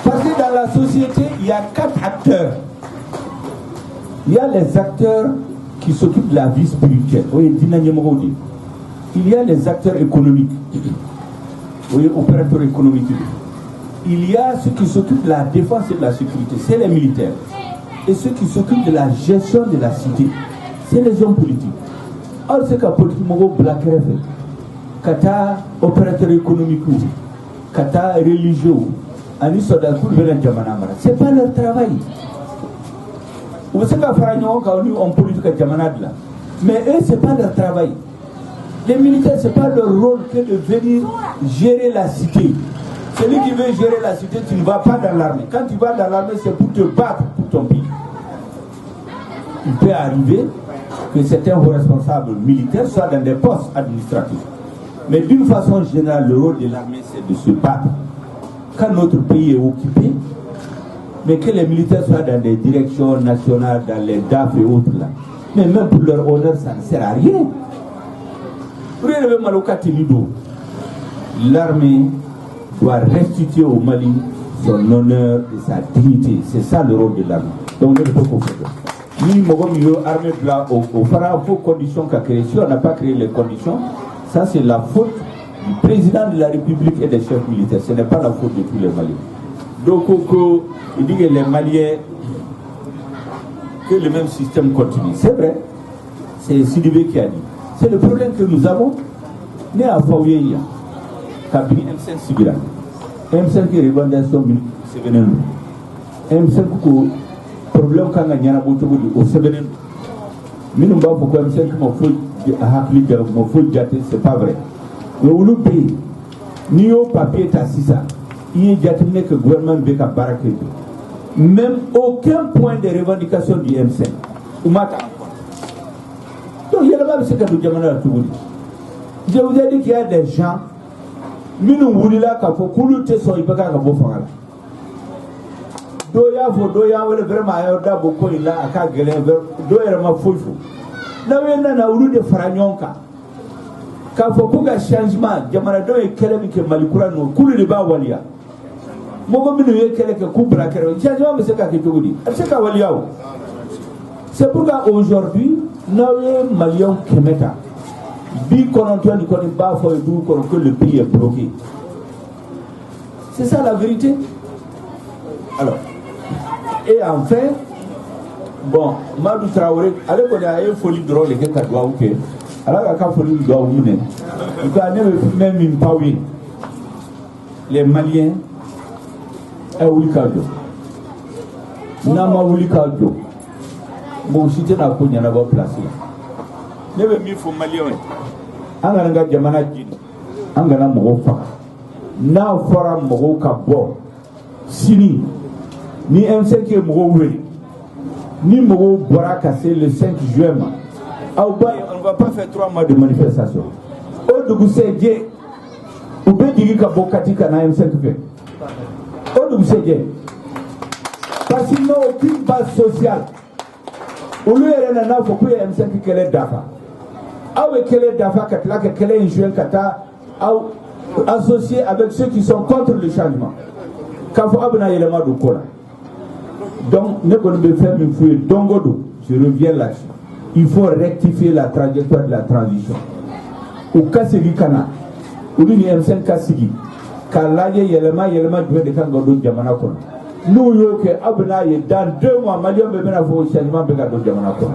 Parce que dans la société, il y a 4 acteurs. Il y a les acteurs qui s'occupent de la vie spirituelle. Il y a les acteurs économiques. Opérateurs économiques. Il y a ceux qui s'occupent de la défense et de la sécurité. C'est les militaires. Et ceux qui s'occupent de la gestion de la cité. C'est les hommes politiques. Or, c'est qu'un politique black kata opérateur économique, kata religieux, c'est pas leur travail. Vous savez qu'on politique à Jamanad là. Mais eux, c'est pas leur travail. Les militaires, c'est pas leur rôle que de venir gérer la cité. Celui qui veut gérer la cité, tu ne vas pas dans l'armée. Quand tu vas dans l'armée, c'est pour te battre pour ton pays. Il peut arriver que certains hauts responsables militaires soient dans des postes administratifs. Mais d'une façon générale, le rôle de l'armée, c'est de se battre. Quand notre pays est occupé, mais que les militaires soient dans des directions nationales, dans les DAF et autres là, mais même pour leur honneur, ça ne sert à rien. L'armée doit restituer au Mali son honneur et sa dignité. C'est ça le rôle de l'armée. Donc, je ne peux pas comprendre. Ni l'armée au pharaon, aux conditions qu'a créées. Si on n'a pas créé les conditions, ça c'est la faute du président de la République et des chefs militaires. Ce n'est pas la faute de tous les Maliens. Donc, il dit que les Maliens, que le même système continue. C'est vrai. C'est Sidibé qui a dit. C'est le problème que nous avons. Mais à Faouyeya, Kabini M5 Sibira, M5 qui répondait à son Sévénen, M5 qui problème quand on a au Sévénen. Minumba pourquoi M5 m'a fait c'est pas vrai. Mais où le pays, ni au papier tassisa, il y a que le gouvernement Beka Baraké. Même aucun point de revendication du M5. Oumata. Donc il y a là-bas ce que nous demandons à tout le monde. Je vous ai dit qu'il y a des gens, minnu wulila ka fɔ k'olu tɛ sɔn i bɛ ka bɔ fanga la. Dɔw y'a fɔ dɔw y'a wele vraiment a y'aw da bɔ ko in la a ka gɛlɛn dɔw yɛrɛ ma foyi fɔ. N'aw ye nana olu de fara ɲɔgɔn kan k'a fɔ ko ka changement jamanadenw ye kɛlɛ min kɛ Mali kura ninnu k'olu de b'a waliya. Mɔgɔ minnu ye kɛlɛ kɛ k'u bila kɛrɛfɛ changement bɛ se ka kɛ cogo di? A bɛ se ka waliya o. C'est pourquoi aujourd'hui n'aw ye Maliyɛnw kɛmɛ ta. Que le pays est bloqué. C'est ça la vérité. Alors, et enfin, bon, Madou Traoré, allez qu'on a une folie drôle et que doit ok. Alors la folie doit ou ne. Il peut même une paouille. Les Maliens, est Oulikado. Nama Oulikado. Mon cité n'a pas n'a pas placé. Ne veut mieux faut Maliens. Angana jamana jini angana mogo faka n'a fɔra mogo ka bɔ sini ni M5 ye mogo wele ni mogo bɔra ka se le 5 juin ma aw ba on va pas faire 3 mois de manifestation o dugusɛjɛ u bɛ jigi ka bɔ kati ka na M5 fɛ o dugusɛjɛ parce qu'il n'a aucune base sociale olu yɛrɛ nana fɔ k'u ye M5 kɛlɛ dafa. Avec quel d'affaires quel est un kata associé avec ceux qui sont contre le changement. Donc, ne pouvons faire une fouille d'ongodo. Je reviens là-dessus. Il faut rectifier la trajectoire de la transition. Ou Kassigi Kana, ou l'UNIM5 Kassigi, Kalaye Yelema Dwe de Kangodo Jamanakon. Nous, dans 2 mois, Malion Bebena pour le changement de Jamanakon.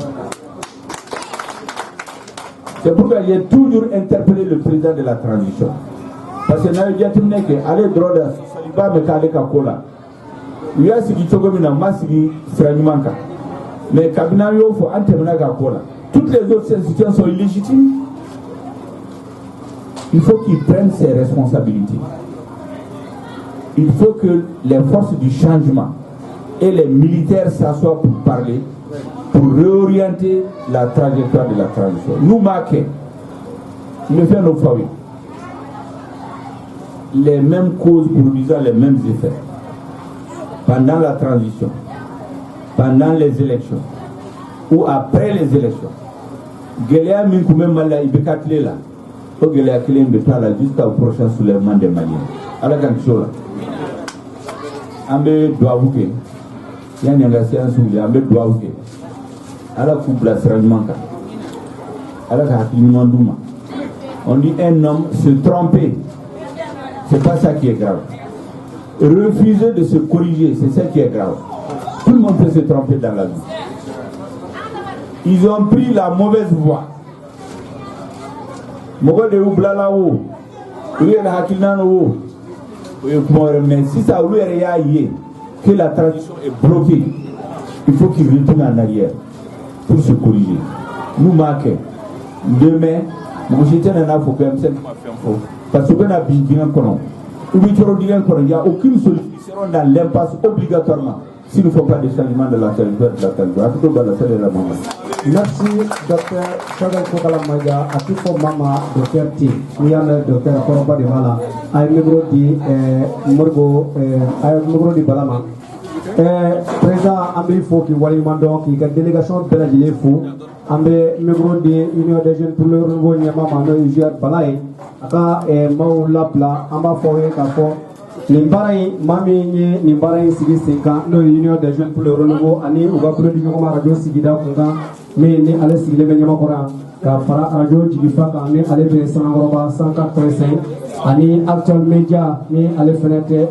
C'est pourquoi j'ai toujours interpellé le président de la transition. Parce que n'a pas dit que allez droit Saliba me kale kakola. Il y a ce qui togomina masigi franimanka. Mais kabina yo fo antemna kakola. Toutes les autres institutions sont illégitimes. Il faut qu'il prenne ses responsabilités. Il faut que les forces du changement et les militaires s'assoient pour parler, pour réorienter la trajectoire de la transition. Nous marquons, nous faisons nos familles. Les mêmes causes produisant les mêmes effets. Pendant la transition, pendant les élections, ou après les élections. Géléa Minkoumé Mala Ibekatlela, ou Géléa Kilé Mbetala jusqu'au prochain soulèvement des Maliens. À la Ganchola. Ambe Douavouké. Yann Yangassian Souli, Ambe Douavouké. À la coupe la Sranmanka. À la Hakimandouma. On dit un homme se tromper. C'est pas ça qui est grave. Refuser de se corriger, c'est ça qui est grave. Tout le monde peut se tromper dans la vie. Ils ont pris la mauvaise voie. Mais si ça que la transition est bloquée, il faut qu'ils retournent en arrière pour se corriger. Nous marquons. Demain, parce que nous avons il n'y a aucune solution. Ils seront dans l'impasse obligatoirement. s'il ne faut pas de changement de la territoire, Merci, docteur Choguel Koukala Maïga, à tout pour maman, docteur T. Nous avons docteur Koroba de Mala, à Migro di Balama. Président Ambi Fou qui voit Mandon, qui a une délégation de la Gilée Fou, Ambi Migro di Union des Jeunes pour le Renouveau Niamama, Noïjia Balaï, Aka Maou Lapla, Amba Foé Kafo. Nimbarai mami nye nimbarai sigi senka no union des jeunes pour le renouveau ani uga produit ko radio sigida kunga me ni ale sigile be nyama kora ka fara radio jigifa ka ni ale be sanangoroba 104.5 ani actual media ni ale fenete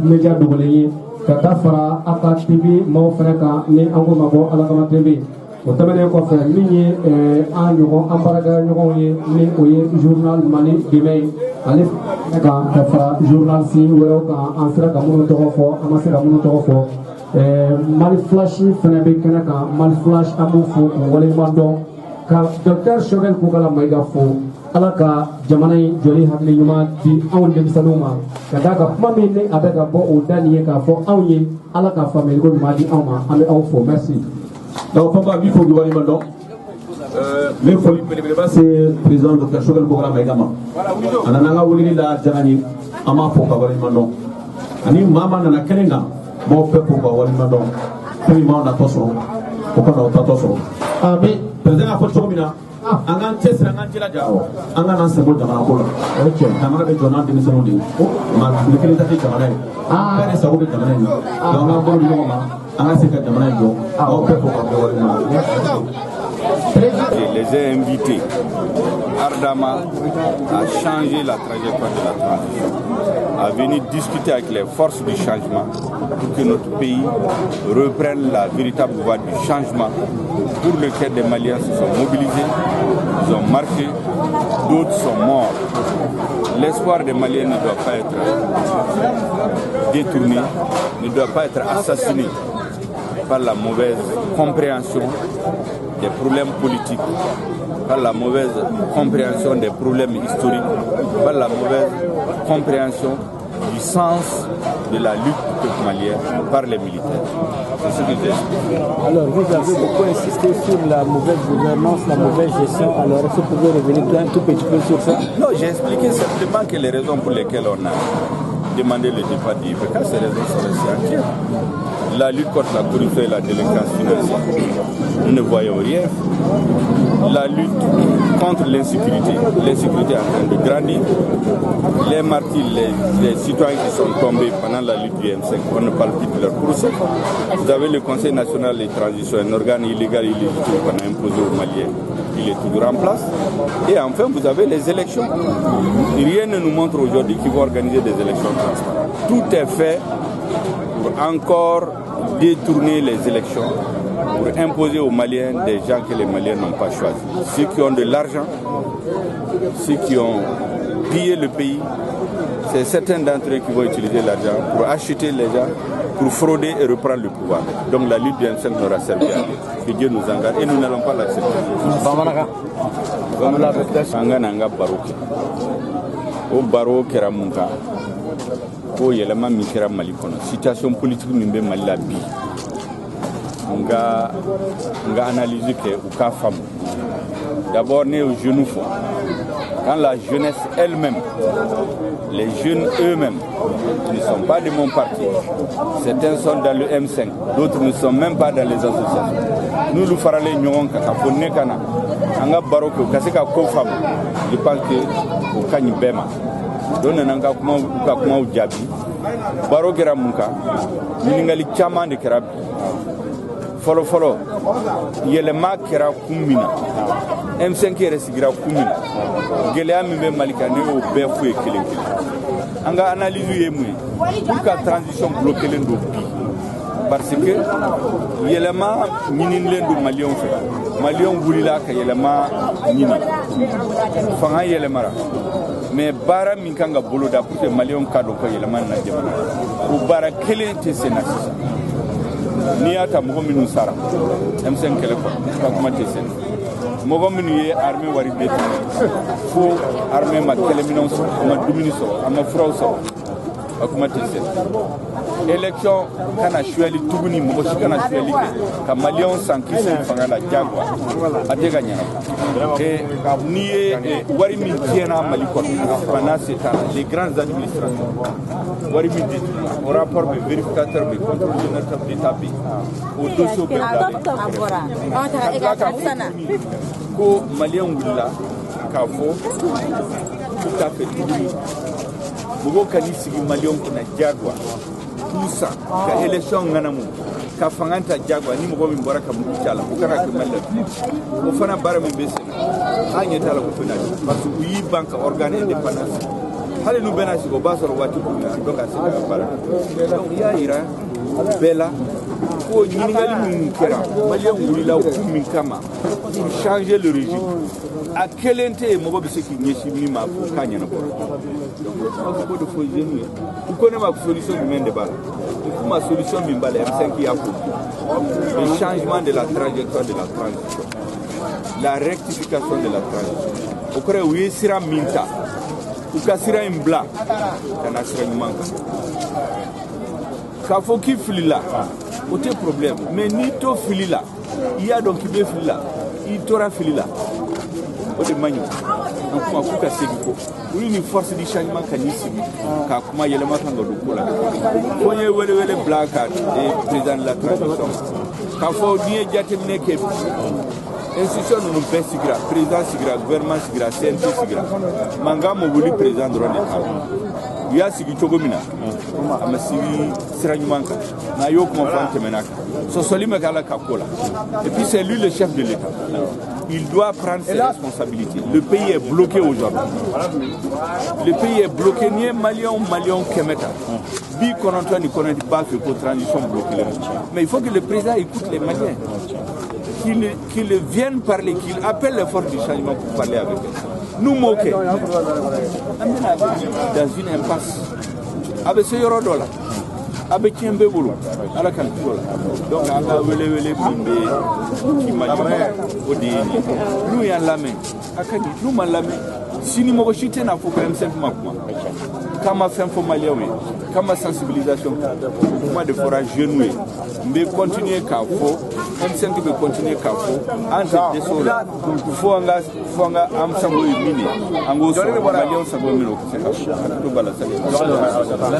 media dogole ka ta fara aka tv mo freka ni ango mabo ala kama tv o tamane ko fa ni an yogo ambaraga yogo ni oye journal mani demain ale ka fara journal si wero ka ansira ka muno to fo amase ka muno to fo mal flash fana be kana ka mal flash amu fo wala mando ka docteur Choguel Koukala Maïga fo ala ka jamana joli hakli yuma di awon dem saluma ka daga kuma min ne abeka bo o daniye ka fo awye ala ka famille ko ma di awma ame aw fo merci. Donc, papa, il faut que vous maintenant. Mais il faut que c'est le président de Choguel Koukala Maïga. On a voulu la Djanani, Ama pour Kawali Mandon. Ani Mama Nana Kerenga, mon peuple pour Kawali Mandon. Puis on a Tosso, pour qu'on a Tosso. Ah, mais, président a fait Chomina. Angan Chess Rangela Jao, Angan Sebo Jamanakola. Ok, Namara de Jonan de Missouri. Ma Nikelita Jamana. Ah, there is a woman Jamana. Don't go to Yoma. Je les ai invités ardemment à changer la trajectoire de la transition, à venir discuter avec les forces du changement pour que notre pays reprenne la véritable voie du changement pour lequel des Maliens se sont mobilisés, ils ont marché, d'autres sont morts. L'espoir des Maliens ne doit pas être détourné, ne doit pas être assassiné par la mauvaise compréhension des problèmes politiques, par la mauvaise compréhension des problèmes historiques, par la mauvaise compréhension du sens de la lutte du peuple malien par les militaires. C'est ce que j'ai. Alors, vous avez beaucoup insisté sur la mauvaise gouvernance, la mauvaise gestion. Alors, est-ce que vous pouvez revenir un tout petit peu sur ça? Non, j'ai expliqué simplement que les raisons pour lesquelles on a demandé le départ d'IPK, ces raisons sont assez entières. La lutte contre la corruption et la délinquance financière, nous ne voyons rien. La lutte contre l'insécurité, l'insécurité est en train de grandir. Les martyrs, les citoyens qui sont tombés pendant la lutte du M5, on ne parle plus de leur procès. Vous avez le Conseil national de transition, un organe illégal et illégitime qu'on a imposé aux Maliens. Il est toujours en place. Et enfin, vous avez les élections. Rien ne nous montre aujourd'hui qu'ils vont organiser des élections transparentes. Tout est fait pour encore détourner les élections, pour imposer aux Maliens des gens que les Maliens n'ont pas choisis. Ceux qui ont de l'argent, ceux qui ont pillé le pays, c'est certains d'entre eux qui vont utiliser l'argent pour acheter les gens, pour frauder et reprendre le pouvoir. Donc la lutte du M5 n'aura servi à rien. Que Dieu nous engage et nous n'allons pas l'accepter. Au barreau Keramunka, au Yelama Mikera Malikono, situation politique Mimbe Malabi. On a analysé que au cas femme. D'abord, né au genou fort. Quand la jeunesse elle-même, les jeunes eux-mêmes, ne sont pas de mon parti. Certains sont dans le M5, d'autres ne sont même pas dans les associations. Nous, nous farons les nyons, quand on est kana, on a baroque, quand c'est qu'on femme, je pense que au Kani Bema. Donc, on a comment au Djabi, baroque era munka, miningali chama de kerabi. Follow, yelema kera kumina. M5 est resigra kumina. Gelea mimbe malikane au befu et kelin. Anga analyse yemwe. Pour que la transition bloque l'endo pi. Parce que yelema minin l'endo malion fait. Malion voulila ka yelema mini. Fanga yelemara. Mais bara minkanga boloda pour que malion kado ka yelema na jemana. Ou bara kelin te senasisa. Ni ata mogo minu sara M5 kele ko ka kuma te sen mogo minu ye armée wari de fo armée ma kele minu so ma dumini so ama furaw so ka kuma te sen élection kana shueli tuguni mo shi kana shueli ka malion sanki se fanga la jagwa atega nyana et nié wari min tiena malikot pendant ces temps les grandes administrations wari min dit au rapport de vérificateur de contrôle général de l'État au dossier ko malion willa ka fo tout à fait bugo kani sigi malion kuna jagwa tusa ka election nganamu ka fanganta jagwa ni mo min baraka mu chala ko kana ke malla o fana bara mi bese anya tala ko fina parce que yi banque organe indépendance hale nu bena sigo basoro wati ko do ka sika bara donc ya ira bela ko nyingali mun kera malion wulila ko min kama pour changer le régime a kelente mo bo biseki nyeshi mi ma ko kanya na boro donc ko de fo jeni ko ne ma solution du men de bala ko ma solution mi bala M5 ya ko le changement de la trajectoire de la transition la rectification de la transition o kore wi sira minta ou ka sira imbla kana sira manka ka fo ki filila aucun problème mais ni to filila il y a donc be filila il tora filila o de manyo donc kuma kuka segiko oui ni force du changement kanisi ka kuma yelema kanga do kula fonye wele blaka et président de la transition ka fo ni jatemne ke institution nous fait sigra président sigra gouvernement sigra CNT sigra manga mo wuli président de l'État ya sigi chogomina ama sigi siranyumanka na yo ko fante menaka so solime kala kakola et puis c'est lui le chef de l'État. Il doit prendre ses responsabilités. Le pays est bloqué aujourd'hui. Le pays est bloqué. Ni Malion Kemeta. Bi kononto ni kononto pas que pour transition bloquée. Mais il faut que le président écoute les Maliens. Qu'il vienne parler, qu'il appelle les forces du changement pour parler avec eux. Nous moquer. Dans une impasse. Avec ce Yorodola. Avec qui donc anga wele bimbe qui m'a nous y a la main akadi nous ma la main sini mo chite na fo quand même simplement kama fait information kama sensibilisation moi de forage genou mais continuer ka fo M5 peut continuer ka fo entre des sols fo anga am sango mini ango so malion sango mino c'est ka to bala